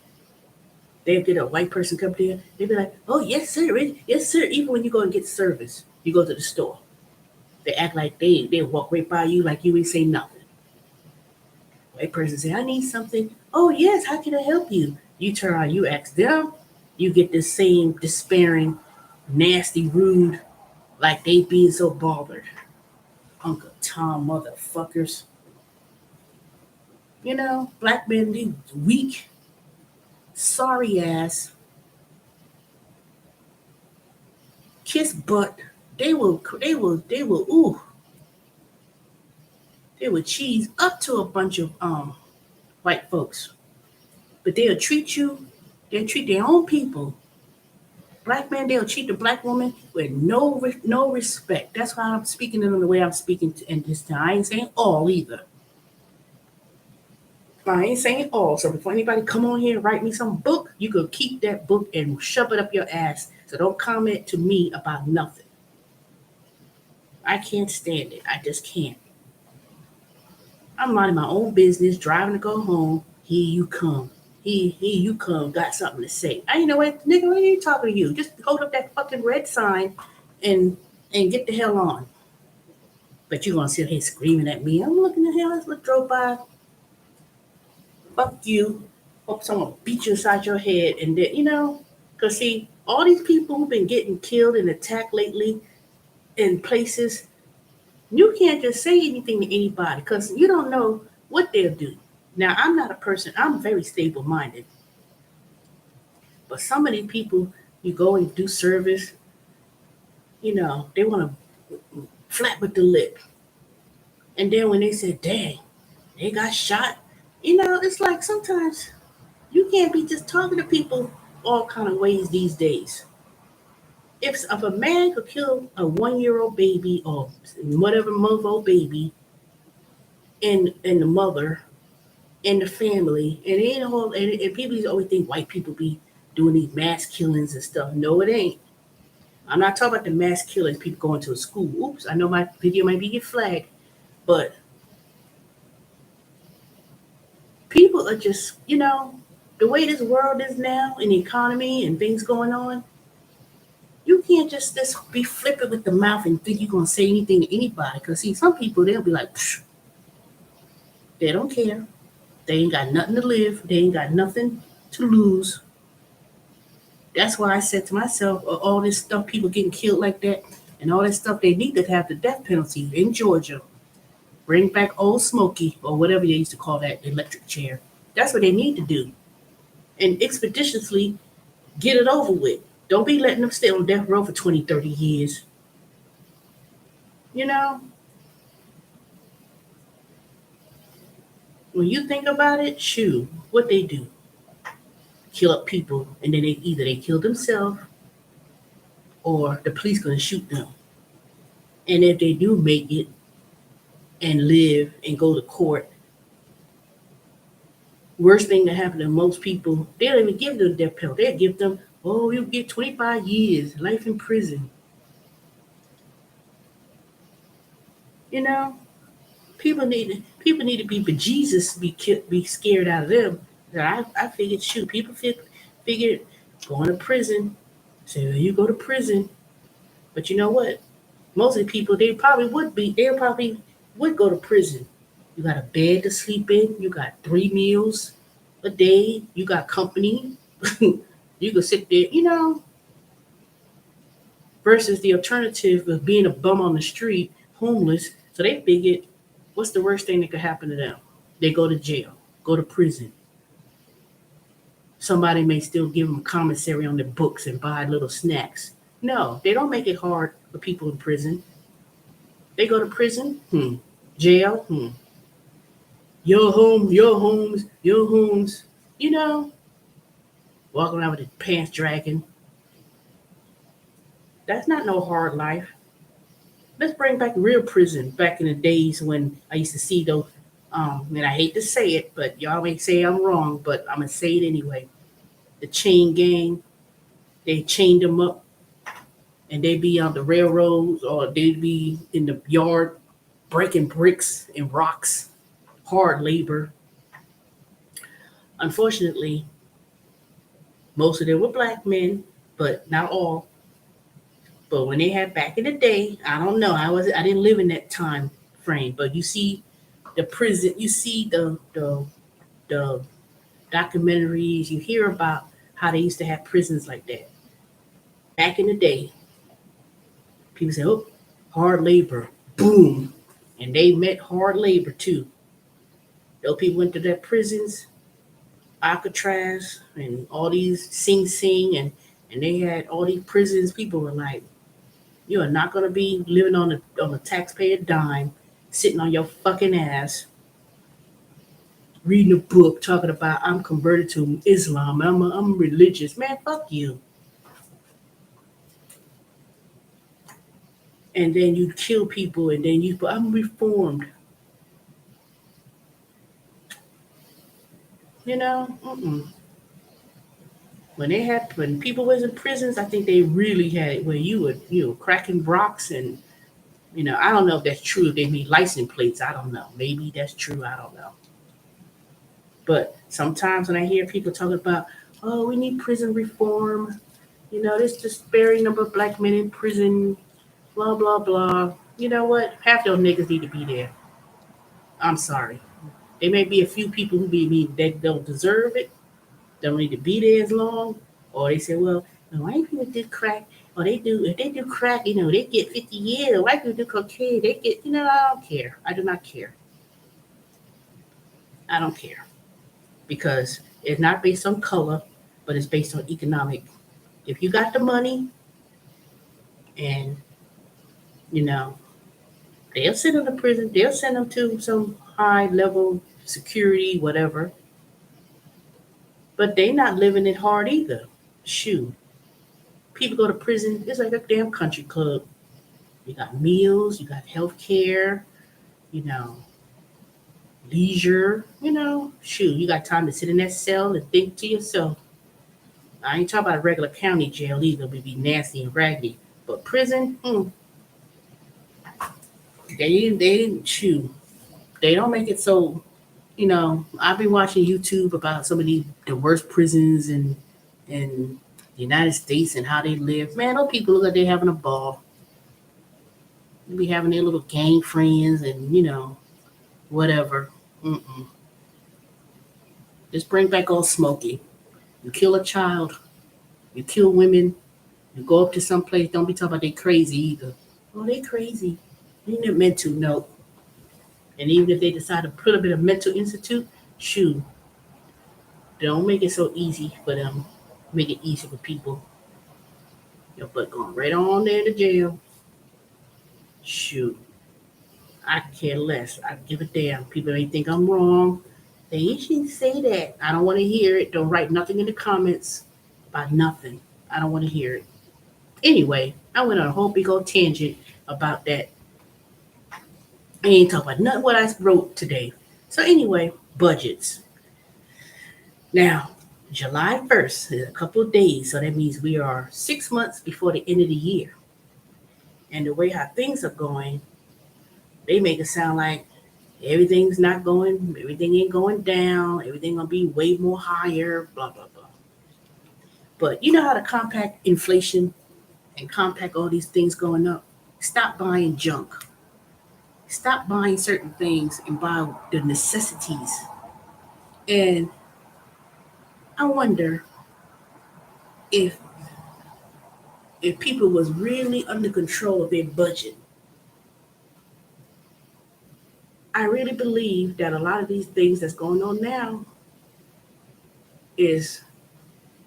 They get a white person come there, they be like, "Oh yes, sir, yes, sir." Even when you go and get service, you go to the store, they act like they walk right by you like you ain't say nothing. White person say, "I need something." "Oh yes, how can I help you?" You turn around, you ask them, you get the same despairing, nasty, rude, like they being so bothered. Uncle Tom motherfuckers. Black men, they weak, sorry ass, kiss butt. Ooh, they will cheese up to a bunch of white folks. But they'll treat their own people. Black man, they'll treat the black woman with no respect. That's why I'm speaking to them the way I'm speaking to, and this time I ain't saying all either. I ain't saying all. So before anybody come on here and write me some book, you could keep that book and shove it up your ass. So don't comment to me about nothing. I can't stand it. I just can't. I'm minding my own business, driving to go home. Here you come. Here you come. Got something to say. I ain't know what, nigga. What are you talking to you? Just hold up that fucking red sign, and get the hell on. But you gonna sit here screaming at me? I'm looking at hell. Let's look drove by. Fuck you. Hope someone beat you inside your head, and then cause see, all these people who've been getting killed and attacked lately in places, you can't just say anything to anybody because you don't know what they'll do. Now, I'm not a person, I'm very stable minded, but some of these people, you go and do service, they want to flat with the lip. And then when they say, dang, they got shot, it's like sometimes you can't be just talking to people all kind of ways these days. If a man could kill a 1 year old baby or whatever month old baby and the mother and the family, and it ain't all, and people always think white people be doing these mass killings and stuff. No, it ain't. I'm not talking about the mass killings, people going to a school. Oops, I know my video might be get flagged, but people are just, the way this world is now and the economy and things going on, you can't just be flippant with the mouth and think you're gonna say anything to anybody. Cause see, some people they'll be like, psh, they don't care. They ain't got nothing to live. They ain't got nothing to lose. That's why I said to myself, all this stuff, people getting killed like that, and all that stuff, they need to have the death penalty in Georgia. Bring back Old Smoky or whatever they used to call that electric chair. That's what they need to do, and expeditiously get it over with. Don't be letting them stay on death row for 20, 30 years. You know, when you think about it, shoot, what they do, kill up people, and then they kill themselves or the police gonna shoot them. And if they do make it and live and go to court, worst thing that happened to most people, they don't even give them the death penalty. They give them, oh, you get 25 years, life in prison. You know, people need to be bejesus, be scared out of them. I figured, shoot, people figured going to prison. So you go to prison, but you know what? Most of the people they probably would go to prison. You got a bed to sleep in. You got 3 meals a day. You got company. You can sit there, versus the alternative of being a bum on the street, homeless. So they figured, what's the worst thing that could happen to them? They go to jail, go to prison. Somebody may still give them a commissary on their books and buy little snacks. No, they don't make it hard for people in prison. They go to prison, jail, your home, your homes, your homes. You know, walking around with his pants dragging. That's not no hard life. Let's bring back real prison back in the days when I used to see those. And I hate to say it, but y'all may say I'm wrong, but I'm gonna say it anyway. The chain gang, they chained them up, and they be on the railroads or they be in the yard breaking bricks and rocks, hard labor. Unfortunately, most of them were black men, but not all. But when they had back in the day, I don't know. I didn't live in that time frame, but you see the prison, you see the documentaries, you hear about how they used to have prisons like that. Back in the day, people say, "Oh, hard labor, boom," and they met hard labor too. Those people went to their prisons, Alcatraz, and all these Sing Sing, and they had all these prisons. People were like, "You are not going to be living on a taxpayer dime, sitting on your fucking ass, reading a book talking about I'm converted to Islam. I'm religious, man. Fuck you." And then you kill people, and then I'm reformed. Mm-mm. When people was in prisons, I think they really had it where you were cracking rocks, and I don't know if that's true. If they made license plates, I don't know. Maybe that's true. I don't know. But sometimes when I hear people talking about, oh, we need prison reform, there's just sparing number of black men in prison, blah blah blah. You know what? Half those niggas need to be there. I'm sorry. There may be a few people who that don't deserve it, don't need to be there as long, or they say, well, white people do crack, or if they do crack, they get 50 years. White people do cocaine, they get, I don't care. I do not care. I don't care because it's not based on color, but it's based on economic. If you got the money, and you know they'll send them to prison, they'll send them to some high level security, whatever. But they not living it hard either. Shoot, people go to prison. It's like a damn country club. You got meals, you got health care, you know, leisure. Shoot, you got time to sit in that cell and think to yourself. I ain't talking about a regular county jail either. It would be nasty and raggedy. But prison, they didn't shoot. They don't make it so. I've been watching YouTube about some of the worst prisons in the the United States and how they live. Man, those people look like they're having a ball. They be having their little gang friends and, whatever. Mm-mm. Just bring back old Smokey. You kill a child, you kill women, you go up to some place, don't be talking about they crazy either. Oh, they crazy. They ain't meant to, no. And even if they decide to put a bit of mental institute, shoot, don't make it so easy for them. Make it easy for people. Your butt going right on there to jail. Shoot, I care less. I give a damn. People may think I'm wrong. They shouldn't say that. I don't want to hear it. Don't write nothing in the comments about nothing. I don't want to hear it. Anyway, I went on a whole big old tangent about that. I ain't talking about nothing what I wrote today. So anyway, budgets. Now, July 1st is a couple of days, so that means we are 6 months before the end of the year. And the way how things are going, they make it sound like everything ain't going down, everything gonna be way more higher, blah blah blah. But you know how to compact inflation and compact all these things going up? Stop buying junk. Stop buying certain things and buy the necessities. And I wonder if people was really under control of their budget. I really believe that a lot of these things that's going on now is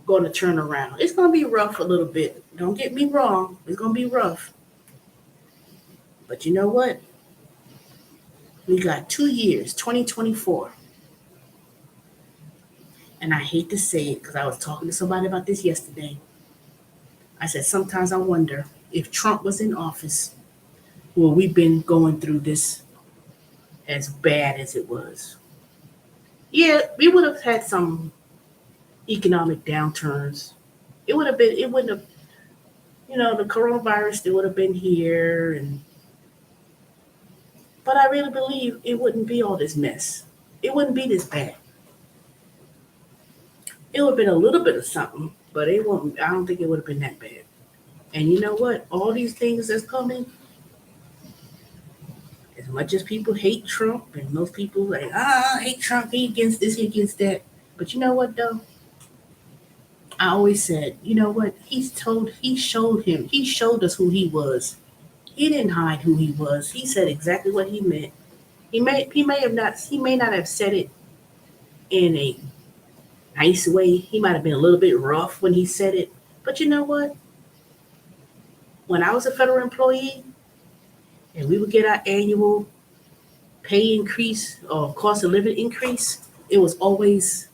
going to turn around. It's going to be rough a little bit. Don't get me wrong. It's going to be rough. But you know what? We got 2 years, 2024. And I hate to say it because I was talking to somebody about this yesterday. I said, sometimes I wonder if Trump was in office, will we been going through this as bad as it was? Yeah, we would have had some economic downturns. It wouldn't have, the coronavirus still would have been here. But I really believe it wouldn't be all this mess. It wouldn't be this bad. It would have been a little bit of something, but I don't think it would have been that bad. And you know what? All these things that's coming, as much as people hate Trump and most people like, I hate Trump, he against this, he against that. But you know what though? I always said, you know what? He showed us who he was. He didn't hide who he was. He said exactly what he meant. He may not have said it in a nice way. He might have been a little bit rough when he said it. But you know what? When I was a federal employee and we would get our annual pay increase or cost of living increase, it was always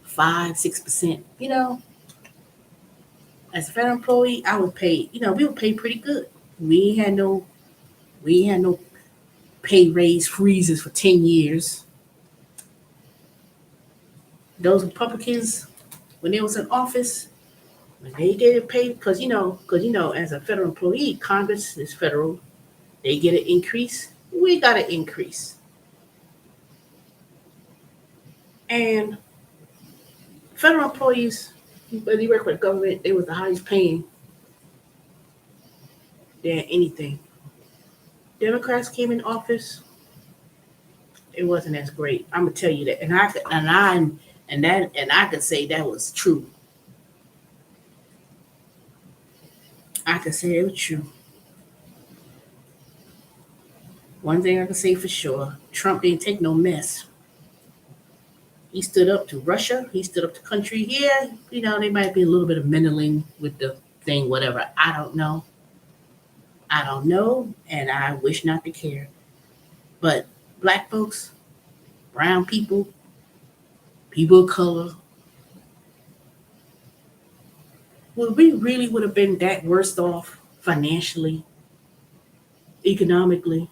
5, 6%. As a federal employee, I was paid. We were paid pretty good. We ain't had no we ain't had no pay raise freezes for 10 years. Those Republicans, when they was in office, when they didn't pay, as a federal employee, Congress is federal. They get an increase. We got an increase. And federal employees, when they work with the government, they was the highest paying than anything. Democrats came in office, it wasn't as great. I'm gonna tell you that, and I could say that was true. I could say it was true. One thing I can say for sure: Trump didn't take no mess. He stood up to Russia. He stood up to country. Yeah, they might be a little bit of meddling with the thing, whatever. I don't know. I don't know, and I wish not to care. But black folks, brown people, people of color, we really would have been that worse off financially, economically,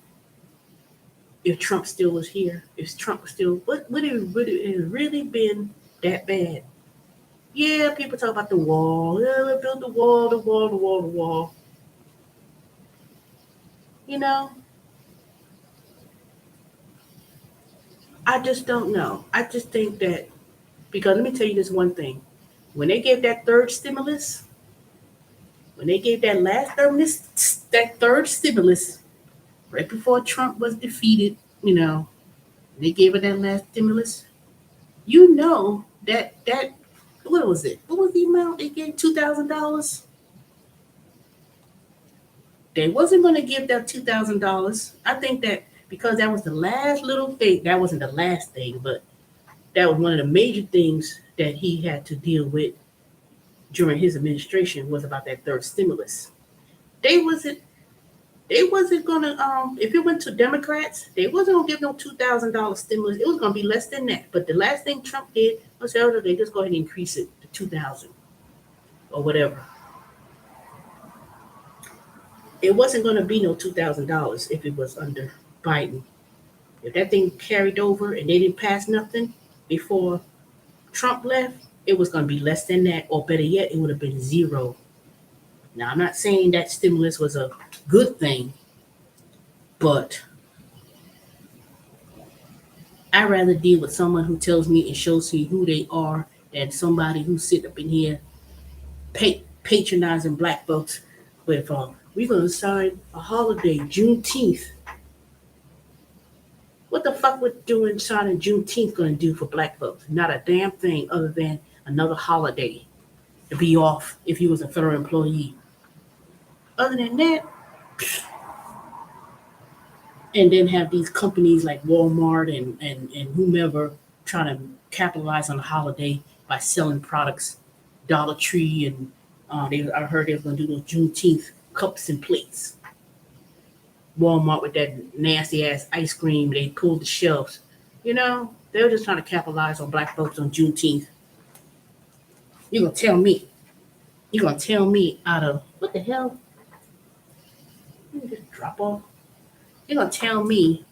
if Trump still was here? If Trump was still, would it have really been that bad? Yeah, people talk about the wall. Yeah, we built the wall, the wall, the wall, the wall. You know, I just don't know. I just think that, because let me tell you this one thing. When they gave that third stimulus, when they gave that third stimulus, right before Trump was defeated, they gave it that last stimulus. That what was it? What was the amount they gave? $2,000. They wasn't going to give that $2,000. I think that because that was the last little thing. That wasn't the last thing, but that was one of the major things that he had to deal with during his administration was about that third stimulus. They wasn't they wasn't gonna if it went to Democrats, they wasn't gonna give no $2,000 stimulus. It was gonna be less than that. But the last thing Trump did was say, oh, they just go ahead and increase it to 2,000 or whatever. It wasn't gonna be no $2,000 if it was under Biden. If that thing carried over and they didn't pass nothing before Trump left, it was gonna be less than that, or better yet, it would have been zero. Now I'm not saying that stimulus was a good thing, but I'd rather deal with someone who tells me and shows me who they are than somebody who's sitting up in here patronizing black folks with, we're going to sign a holiday, Juneteenth. What the fuck would doing signing Juneteenth going to do for black folks? Not a damn thing other than another holiday to be off if you was a federal employee. Other than that, and then have these companies like Walmart and whomever trying to capitalize on the holiday by selling products. Dollar Tree and I heard they were going to do those Juneteenth cups and plates. Walmart with that nasty ass ice cream, they pulled the shelves. They were just trying to capitalize on black folks on Juneteenth. You're gonna tell me? You're gonna tell me out of what the hell? Let me just drop off. You're gonna tell me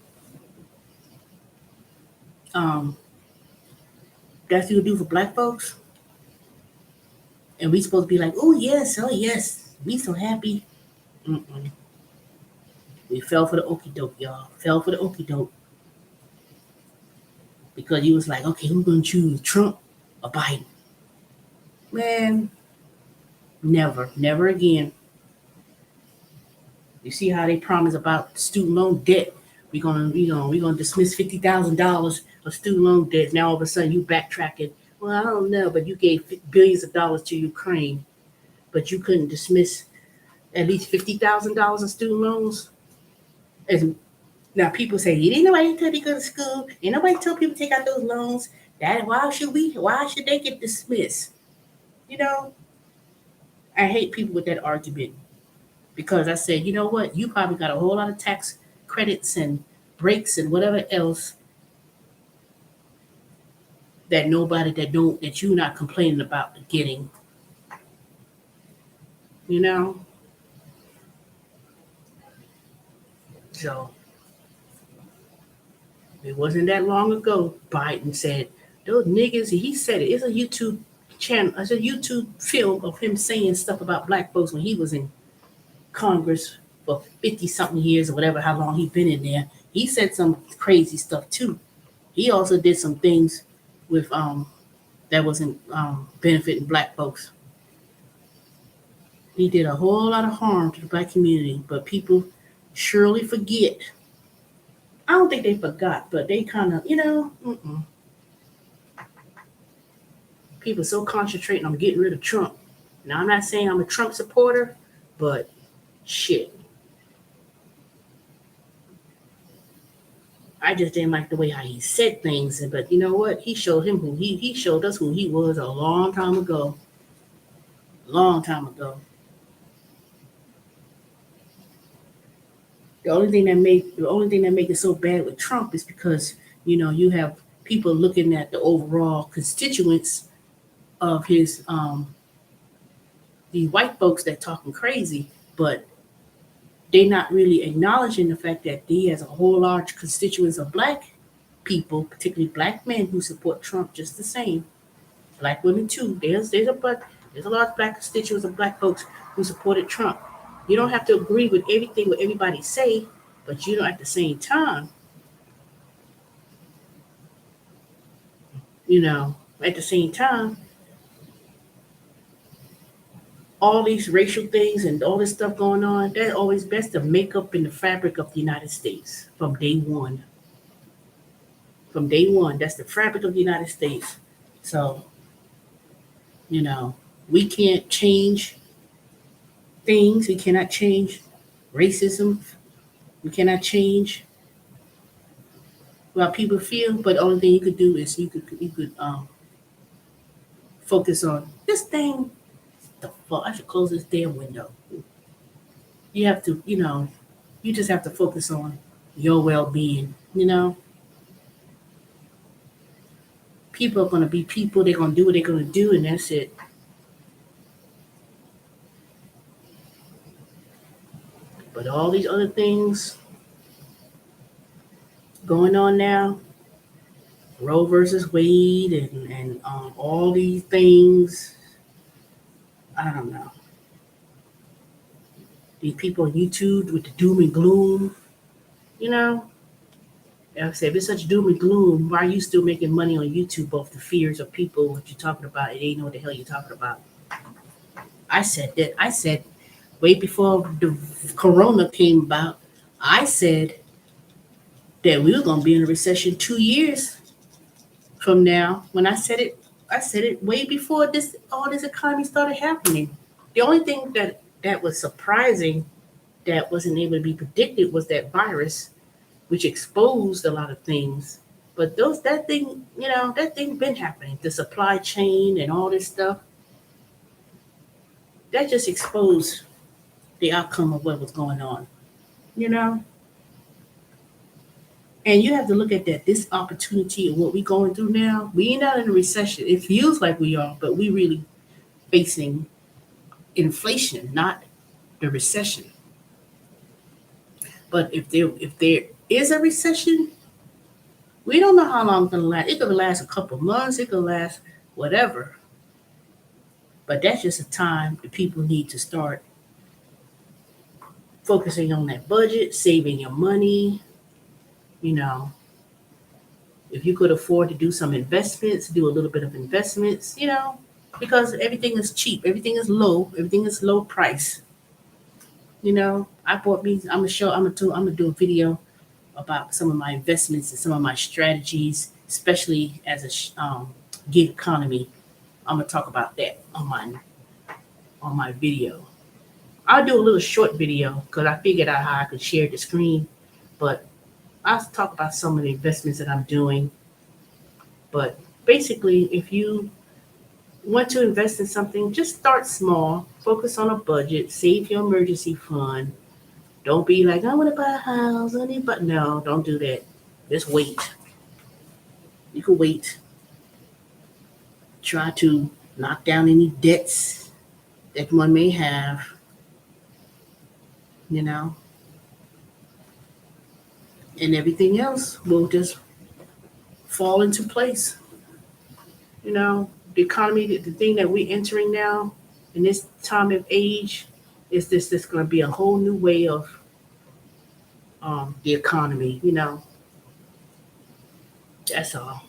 that's what you do for black folks? And we supposed to be like, oh yes, we so happy. Mm-mm. We fell for the okie doke, y'all. Fell for the okie doke. Because you was like, okay, who's gonna choose, Trump or Biden? Man, never again. You see how they promise about student loan debt? We're gonna dismiss $50,000 of student loan debt. Now all of a sudden you backtracking. Well, I don't know, but you gave billions of dollars to Ukraine, but you couldn't dismiss at least $50,000 of student loans. As now people say, ain't nobody tell you to go to school, ain't nobody tell people to take out those loans. Why should they get dismissed? I hate people with that argument because I said, you know what, you probably got a whole lot of tax credits and breaks and whatever else that you're not complaining about getting. So it wasn't that long ago. Biden said those niggas. He said it. It's a YouTube channel. It's a YouTube film of him saying stuff about black folks when he was in Congress for 50 something years or whatever. How long he been in there? He said some crazy stuff too. He also did some things with that wasn't benefiting black folks. He did a whole lot of harm to the black community, but people surely forget. I don't think they forgot, but they kind of, people so concentrating on getting rid of Trump. Now, I'm not saying I'm a Trump supporter, but shit. I just didn't like the way how he said things, but you know what? He showed us who he was a long time ago. Long time ago. The only thing that make it so bad with Trump is because you have people looking at the overall constituents of his the white folks that talking crazy, but they're not really acknowledging the fact that he has a whole large constituents of black people, particularly black men who support Trump just the same. Black women too. There's a large black constituents of black folks who supported Trump. You don't have to agree with everything what everybody say, but at the same time, at the same time, all these racial things and all this stuff going on, that always best the makeup and the fabric of the United States from day one. From day one, that's the fabric of the United States. So, you know, we can't change things. We cannot change racism. We cannot change what people feel. But the only thing you could do is you could focus on this thing. The fuck, I should close this damn window. You have to, you just have to focus on your well being. People are gonna be people. They're gonna do what they're gonna do, and that's it. But all these other things going on now, Roe versus Wade, and all these things. I don't know. These people on YouTube with the doom and gloom. You know, like I said, if it's such doom and gloom, why are you still making money on YouTube off the fears of people? What you're talking about? And they know what the hell you're talking about. I said that. I said way before the Corona came about. I said that we were going to be in a recession 2 years from now. When I said it way before all this economy started happening. The only thing that was surprising that wasn't able to be predicted was that virus, which exposed a lot of things. But that thing been happening. The supply chain and all this stuff that just exposed the outcome of what was going on. You know, and you have to look at that. This opportunity and what we're going through now. We ain't not in a recession. It feels like we are, but we really facing inflation, not the recession. But if there is a recession, we don't know how long it's gonna last. It could last a couple months. It could last whatever. But that's just a time that people need to start focusing on that budget, saving your money. You know, if you could afford to do some investments, do a little bit of investments. Because everything is cheap, everything is low price. I bought me. I'm gonna do a video about some of my investments and some of my strategies, especially as a gig economy. I'm gonna talk about that on my video. I'll do a little short video because I figured out how I could share the screen, but I'll talk about some of the investments that I'm doing. But basically, if you want to invest in something, just start small, focus on a budget, save your emergency fund. Don't be like, I want to buy a house, but no, don't do that. Just wait. You can wait. Try to knock down any debts that one may have, you know, and everything else will just fall into place. The economy, the thing that we're entering now in this time of age is this going to be a whole new way of the economy. That's all.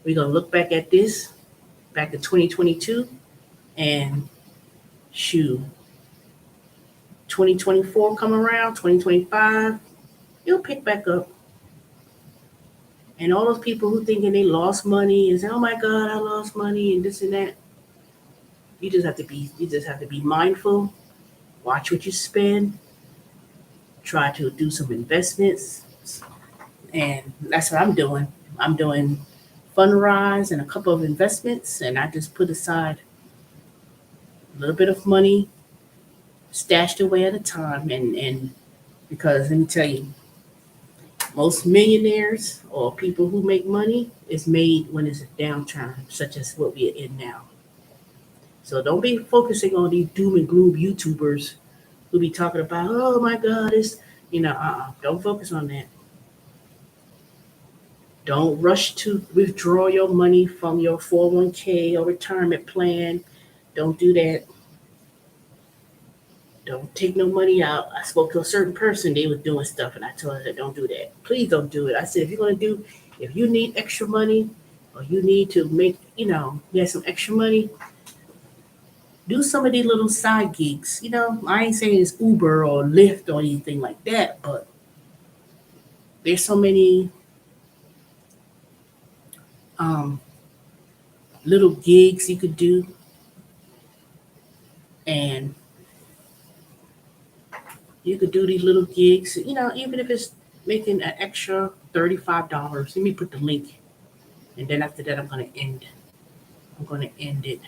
We're going to look back at this back in 2022 and shoot, 2024 come around, 2025, you'll pick back up. And all those people who thinking they lost money and say, "Oh my God, I lost money," and this and that. You just have to be mindful. Watch what you spend. Try to do some investments, and that's what I'm doing. I'm doing Fundrise and a couple of investments, and I just put aside a little bit of money, stashed away at a time, and because let me tell you, most millionaires or people who make money is made when it's a downturn, such as what we're in now. So don't be focusing on these doom and gloom YouTubers who be talking about, oh my God, don't focus on that. Don't rush to withdraw your money from your 401k or retirement plan. Don't do that. Don't take no money out. I spoke to a certain person, they was doing stuff, and I told her, don't do that. Please don't do it. I said, if you need extra money or you need to make, you have some extra money, Do some of these little side gigs. You know, I ain't saying it's Uber or Lyft or anything like that, but there's so many um, little gigs you could do, and you could do these little gigs. You know, even if it's making an extra $35. Let me put the link, and then after that, I'm gonna end. I'm gonna end it.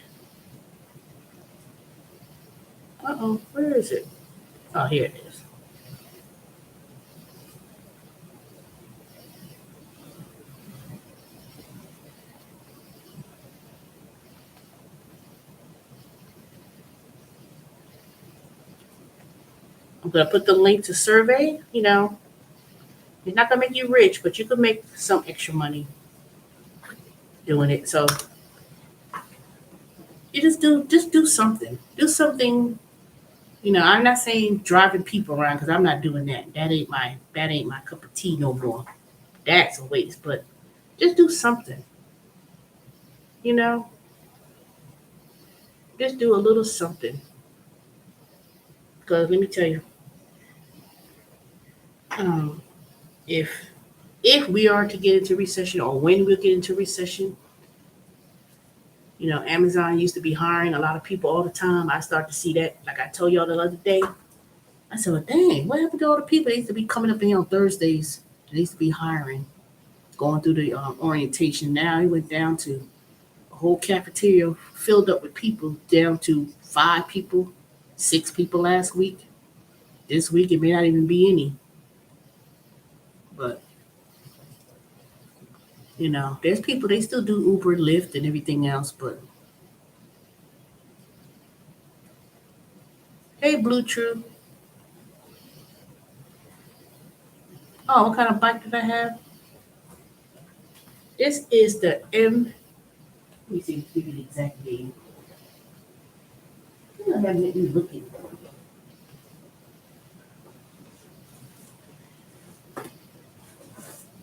Where is it? Oh, here it is. I'm gonna put the link to survey. You know, it's not gonna make you rich, but you could make some extra money doing it. So you just do something. Do something. You know, I'm not saying driving people around because I'm not doing that. That ain't my cup of tea no more. That's a waste. But just do something. You know, just do a little something. Because let me tell you, um, if we are to get into recession or when we'll get into recession, you know, Amazon used to be hiring a lot of people all the time. I start to see that, like I told y'all the other day. I said, well, dang, what happened to all the people that used to be coming up in here on Thursdays? They used to be hiring, going through the orientation. Now it went down to a whole cafeteria filled up with people, down to 5 people, 6 people last week. This week it may not even be any. But you know, there's people they still do Uber, Lyft, and everything else. But hey, Blue True. Oh, what kind of bike did I have? This is the M. Let me see, give you the exact name. I haven't been looking.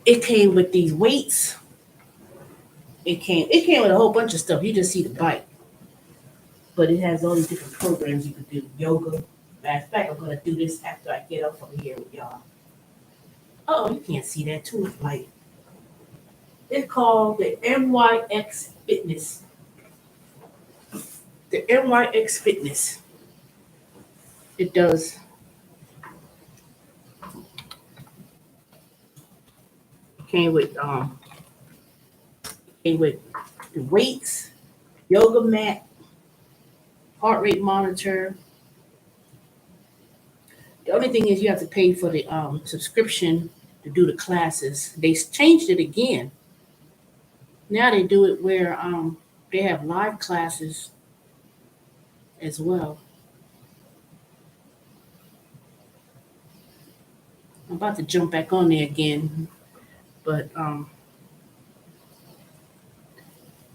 It came with these weights. It came with a whole bunch of stuff. You just see the bike, but it has all these different programs you could do. Yoga. Matter of fact, I'm gonna do this after I get off from here with y'all. Oh, you can't see that too. It's light. It's called the MYX Fitness. The MYX Fitness. It does. Came with the weights, yoga mat, heart rate monitor. The only thing is you have to pay for the subscription to do the classes. They changed it again. Now they do it where they have live classes as well. I'm about to jump back on there again, but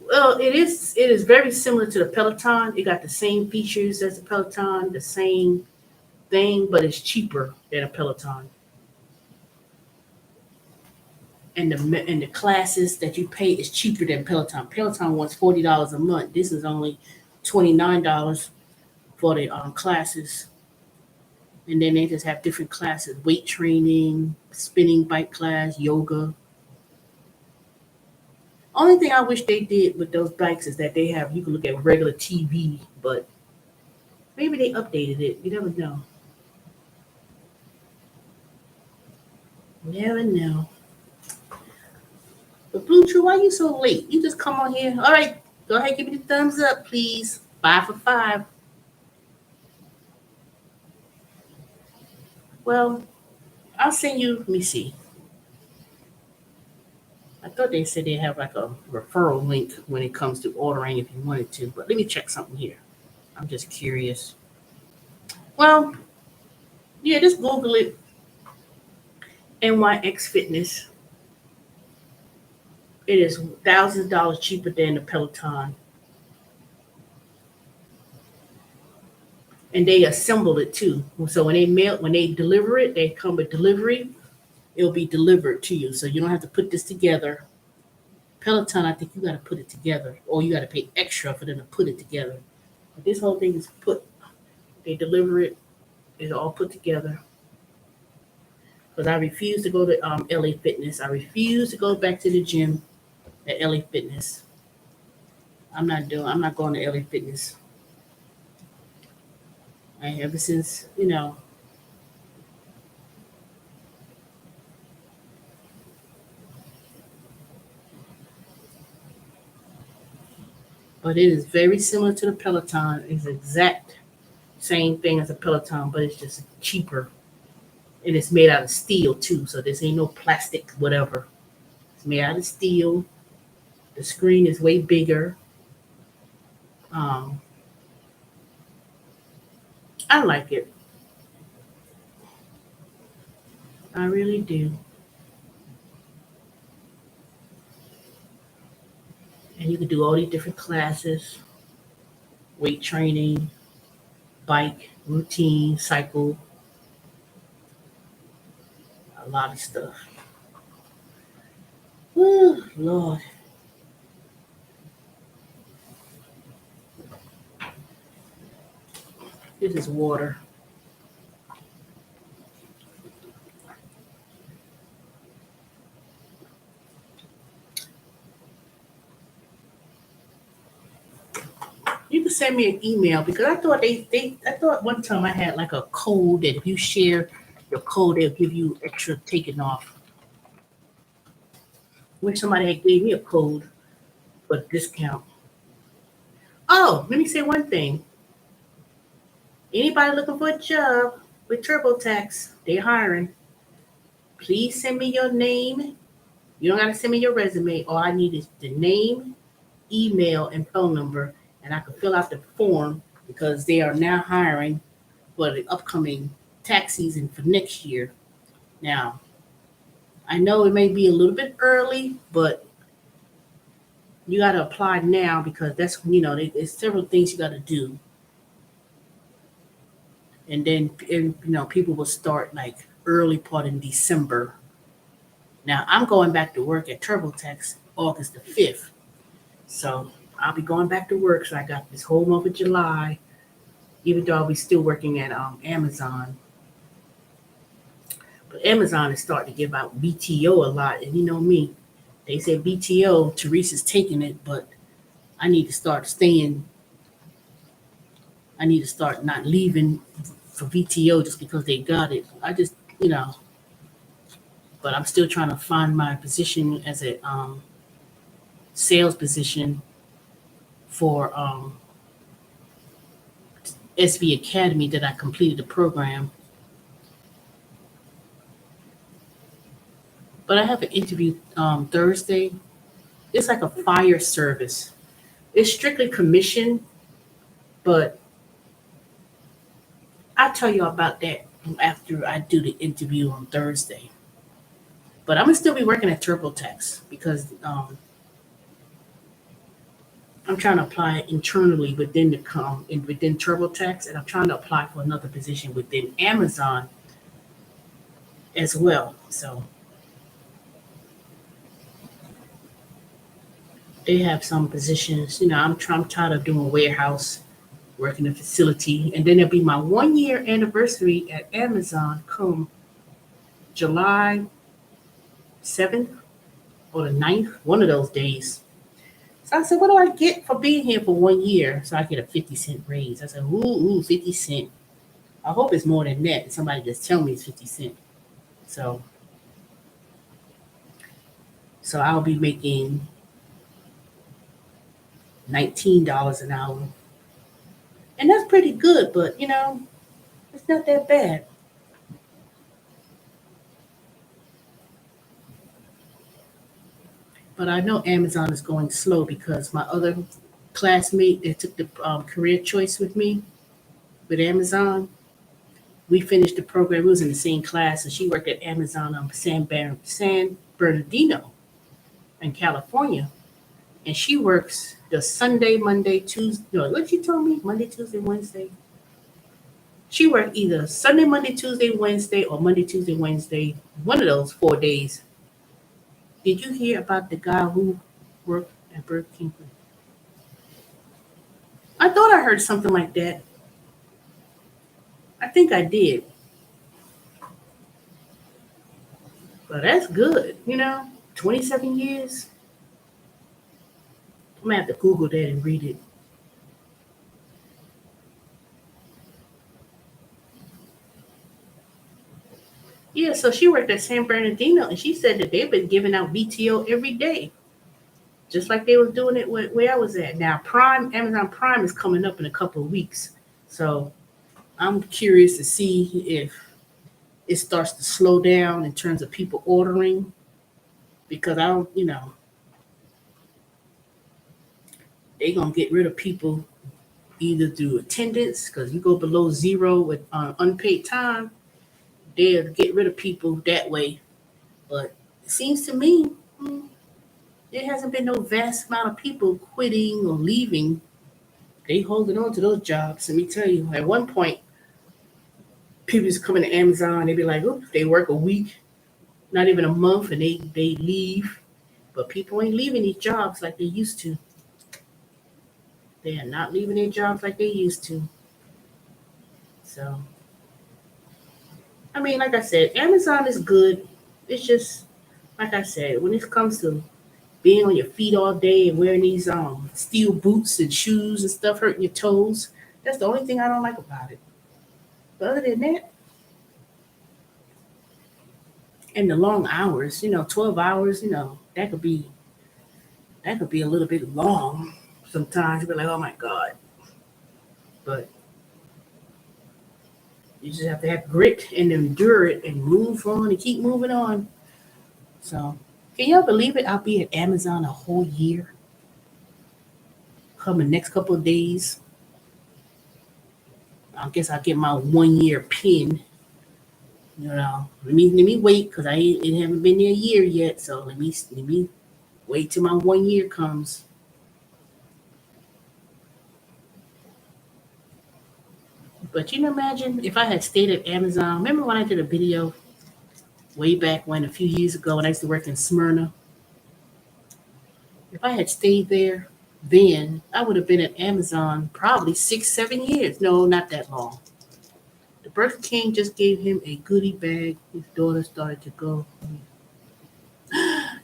well, it is very similar to the Peloton. It got the same features as the Peloton, the same thing, but it's cheaper than a Peloton. And the classes that you pay is cheaper than Peloton. Peloton wants $40 a month. This is only $29 for the classes, and then they just have different classes: weight training, spinning bike class, yoga. Only thing I wish they did with those bikes is that they have you can look at regular TV, but maybe they updated it. You never know. Never know. But Blue True, why you so late? You just come on here. All right, go ahead, give me the thumbs up, please. 5 for 5. Well, I'll send you. Let me see. I thought they said they have like a referral link when it comes to ordering if you wanted to, but let me check something here. I'm just curious. Well, yeah, just Google it. NYX Fitness. It is $1,000 cheaper than the Peloton, and they assemble it too. So when they deliver it, they come with delivery. It'll be delivered to you, so you don't have to put this together. Peloton, I think you got to put it together, or you got to pay extra for them to put it together. But this whole thing is they deliver it, it's all put together. Because I refuse to go to LA Fitness. I refuse to go back to the gym at LA Fitness. I'm not going to LA Fitness. Ever since, but it is very similar to the Peloton. It's exact same thing as a Peloton, but it's just cheaper. And it's made out of steel too. So this ain't no plastic, whatever. It's made out of steel. The screen is way bigger. Um, I like it. I really do. And you can do all these different classes, weight training, bike, routine, cycle, a lot of stuff. Whew, Lord. This is water. You can send me an email because I thought I thought one time I had like a code that if you share your code, they'll give you extra taken off. Wish somebody had gave me a code for a discount. Oh, let me say one thing. Anybody looking for a job with TurboTax, they're hiring. Please send me your name. You don't gotta send me your resume. All I need is the name, email, and phone number, and I can fill out the form because they are now hiring for the upcoming tax season for next year. Now, I know it may be a little bit early, but you got to apply now because that's there's several things you got to do, and then people will start like early part in December. Now I'm going back to work at TurboTax August the 5th, so I'll be going back to work. So I got this whole month of July, even though I'll be still working at Amazon. But Amazon is starting to give out BTO a lot, and you know me, they say BTO, Teresa's taking it, but I need to start staying. I need to start not leaving for VTO just because they got it. I just, but I'm still trying to find my position as a sales position for SV Academy that I completed the program. But I have an interview Thursday. It's like a fire service. It's strictly commission, but I'll tell you about that after I do the interview on Thursday. But I'm gonna still be working at TurboTax because I'm trying to apply internally within within TurboTax, and I'm trying to apply for another position within Amazon as well. So they have some positions. I'm tired of doing warehouse work in a facility, and then it'll be my 1 year anniversary at Amazon come July 7th or the 9th, one of those days. So I said, what do I get for being here for 1 year? So I get a 50-cent raise. I said, ooh, 50 cent. I hope it's more than that. Somebody just tell me it's 50 cent. So I'll be making $19 an hour. And that's pretty good, but it's not that bad. But I know Amazon is going slow because my other classmate that took the career choice with me with Amazon, we finished the program. We was in the same class, and she worked at Amazon on San Bernardino in California, and she works the Sunday, Monday, Tuesday. No, what she told me? Monday, Tuesday, Wednesday. She worked either Sunday, Monday, Tuesday, Wednesday, or Monday, Tuesday, Wednesday. One of those 4 days. Did you hear about the guy who worked at Burger King? I thought I heard something like that. I think I did. But that's good, 27 years. I'm gonna have to Google that and read it. Yeah, so she worked at San Bernardino and she said that they've been giving out BTO every day. Just like they was doing it where I was at. Now Amazon Prime is coming up in a couple of weeks. So I'm curious to see if it starts to slow down in terms of people ordering because I don't, they gonna get rid of people either through attendance because you go below zero with unpaid time. They'll get rid of people that way. But it seems to me there hasn't been no vast amount of people quitting or leaving. They holding on to those jobs. Let me tell you, at one point, people just coming to Amazon. They be like, "Oops," they work a week, not even a month, and they leave. But people ain't leaving these jobs like they used to. They are not leaving their jobs like they used to. So, I mean, like I said, Amazon is good. It's just like I said, when it comes to being on your feet all day and wearing these steel boots and shoes and stuff hurting your toes, that's the only thing I don't like about it. But other than that, and the long hours, 12 hours, that could be a little bit long. Sometimes you'd be like, oh my God. But you just have to have grit and endure it and move on and keep moving on. So, can y'all believe it? I'll be at Amazon a whole year. Come the next couple of days. I guess I'll get my 1 year pin. Let me wait because it haven't been there a year yet. So let me wait till my 1 year comes. But imagine if I had stayed at Amazon. Remember when I did a video way back when, a few years ago, when I used to work in Smyrna? If I had stayed there then, I would have been at Amazon probably 6, 7 years. No, not that long. The Burger King just gave him a goodie bag. His daughter started to go.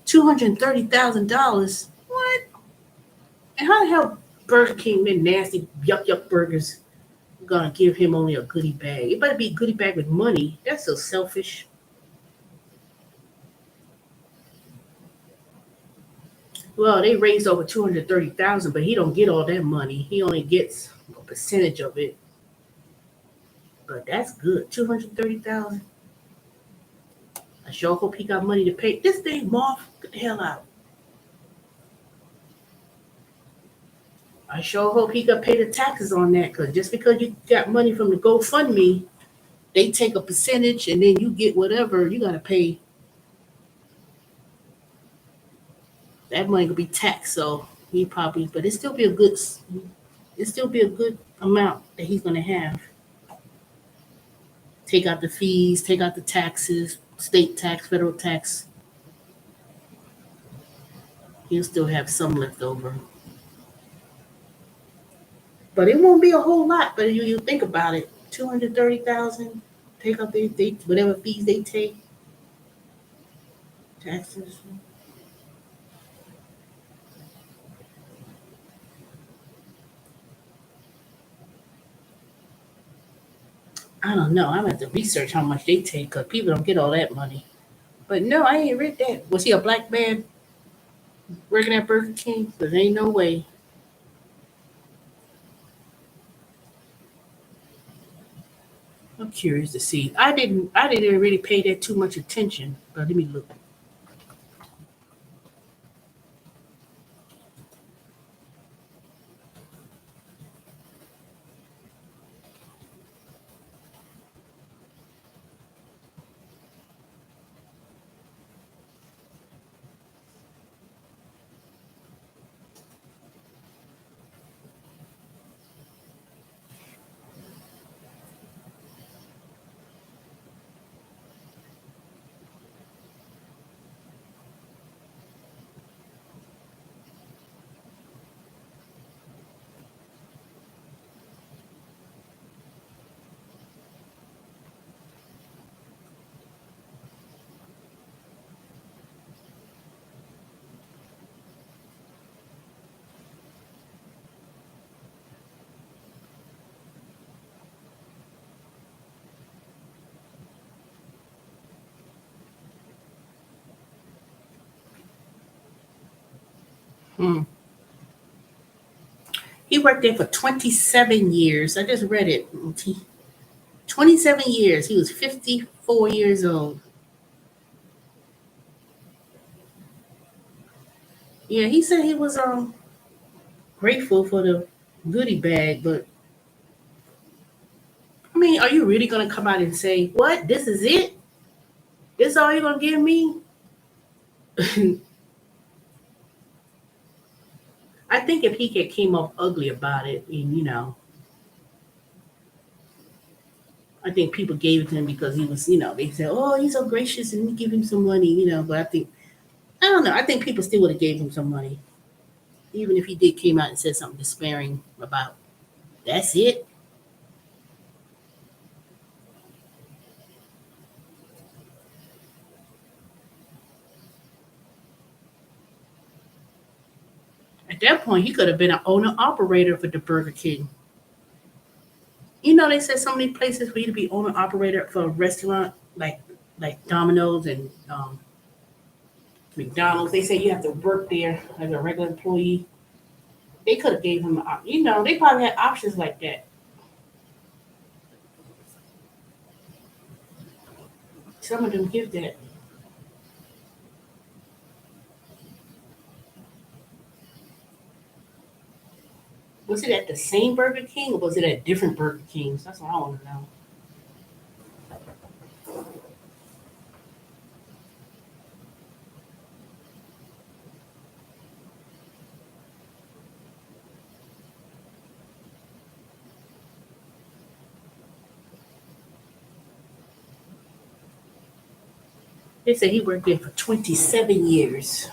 $230,000. What? And how the hell Burger King, them nasty yuck yuck burgers, gonna give him only a goodie bag? It better be a goodie bag with money. That's so selfish. Well, they raised over 230,000, but he don't get all that money. He only gets a percentage of it. But that's good. 230,000. I sure hope he got money to pay this thing, Moth. Get the hell out. I sure hope he got paid the taxes on that, because just because you got money from the GoFundMe, they take a percentage and then you get whatever you gotta pay. That money could be taxed, so he probably, but it still be a good amount that he's gonna have. Take out the fees, take out the taxes, state tax, federal tax. He'll still have some left over. But it won't be a whole lot. But you think about it, 230,000. Take out they whatever fees they take, taxes. I don't know. I'm gonna have to research how much they take because people don't get all that money. But no, I ain't read that. Was he a black man working at Burger King? Because ain't no way. I'm curious to see. I didn't really pay that too much attention. But let me look. Hmm. He worked there for 27 years. I just read it. 27 years. He was 54 years old. Yeah, he said he was grateful for the goodie bag, but I mean, are you really gonna come out and say, "What? This is it? This all you're gonna give me?" I think if he had came off ugly about it, and I think people gave it to him because he was, they said, "Oh, he's so gracious," and we give him some money. But I don't know. I think people still would have gave him some money, even if he did came out and said something despairing about. That's it. At that point, he could have been an owner operator for the Burger King. They said so many places for you to be owner operator for a restaurant like Domino's and McDonald's. They say you have to work there as a regular employee. They could have gave him, they probably had options like that. Some of them give that. Was it at the same Burger King or was it at different Burger Kings? That's what I want to know. They said he worked there for 27 years.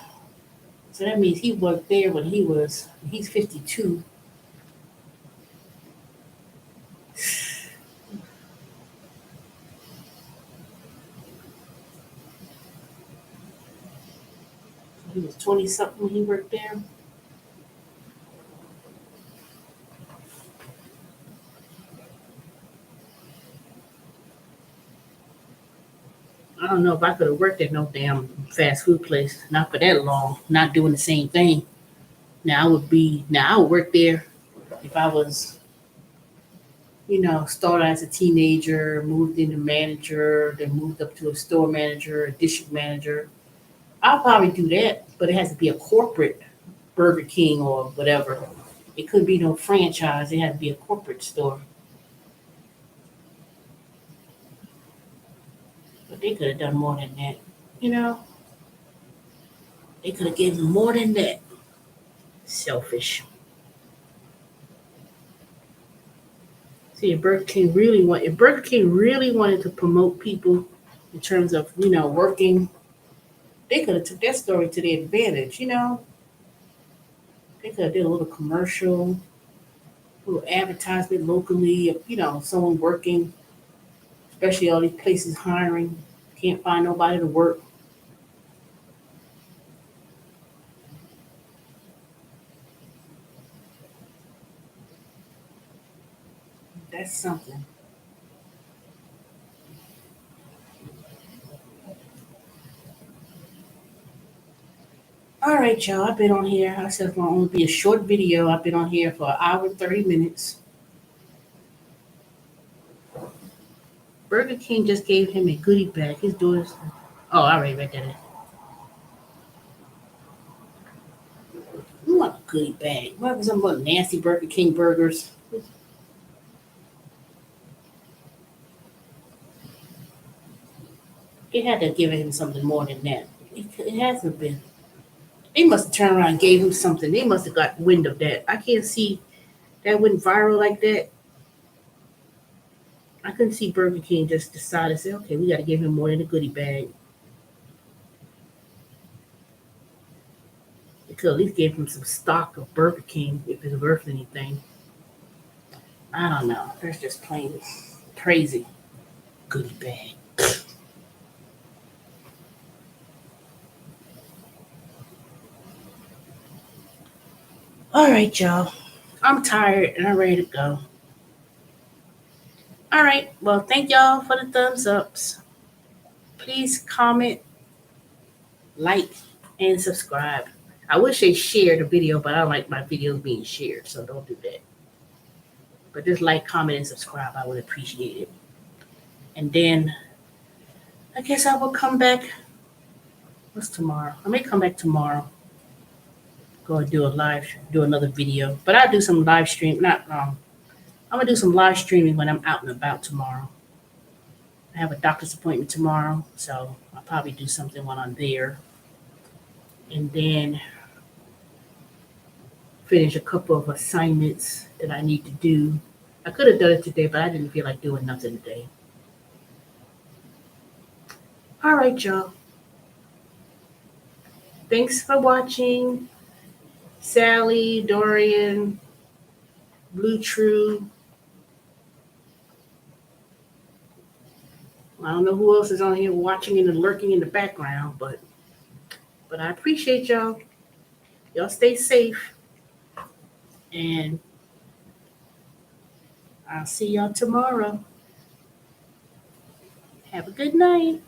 So that means he worked there when he's 52. He was 20 something when he worked there. I don't know if I could have worked at no damn fast food place, not for that long, not doing the same thing. Now I would work there if I was, started as a teenager, moved into manager, then moved up to a store manager, a district manager. I'll probably do that, but it has to be a corporate Burger King or whatever. It couldn't be no franchise. It had to be a corporate store. But they could have done more than that. You know, they could have given more than that. Selfish. See, if Burger King really wanted to promote people in terms of working, they could have took that story to their advantage. They could have did a little commercial, a little advertisement locally of someone working, especially all these places hiring, can't find nobody to work. That's something. All right, y'all. I've been on here. I said it's going to only be a short video. I've been on here for an hour and 30 minutes. Burger King just gave him a goodie bag. His daughter's. Oh, I already read that. You want a goodie bag? What was some little nasty Burger King burgers? It had to have given him something more than that. It hasn't been. They must have turned around and gave him something. They must have got wind of that. I can't see that went viral like that. I couldn't see Burger King just decide to say, okay, we got to give him more than a goodie bag. They could at least give him some stock of Burger King if it's worth anything. I don't know. That's just plain crazy. Goodie bag. All right, y'all. I'm tired and I'm ready to go. All right. Well, thank y'all for the thumbs ups. Please comment, like, and subscribe. I wish they shared the video, but I don't like my videos being shared, so don't do that. But just like, comment, and subscribe. I would appreciate it. And then I guess I will come back. What's tomorrow? I may come back tomorrow. Go and do another video. But I'll do some live stream. I'm gonna do some live streaming when I'm out and about tomorrow. I have a doctor's appointment tomorrow, so I'll probably do something while I'm there. And then finish a couple of assignments that I need to do. I could have done it today, but I didn't feel like doing nothing today. All right, y'all. Thanks for watching. Sally, Dorian, Blue True. I don't know who else is on here watching and lurking in the background, but I appreciate y'all. Y'all stay safe. And I'll see y'all tomorrow. Have a good night.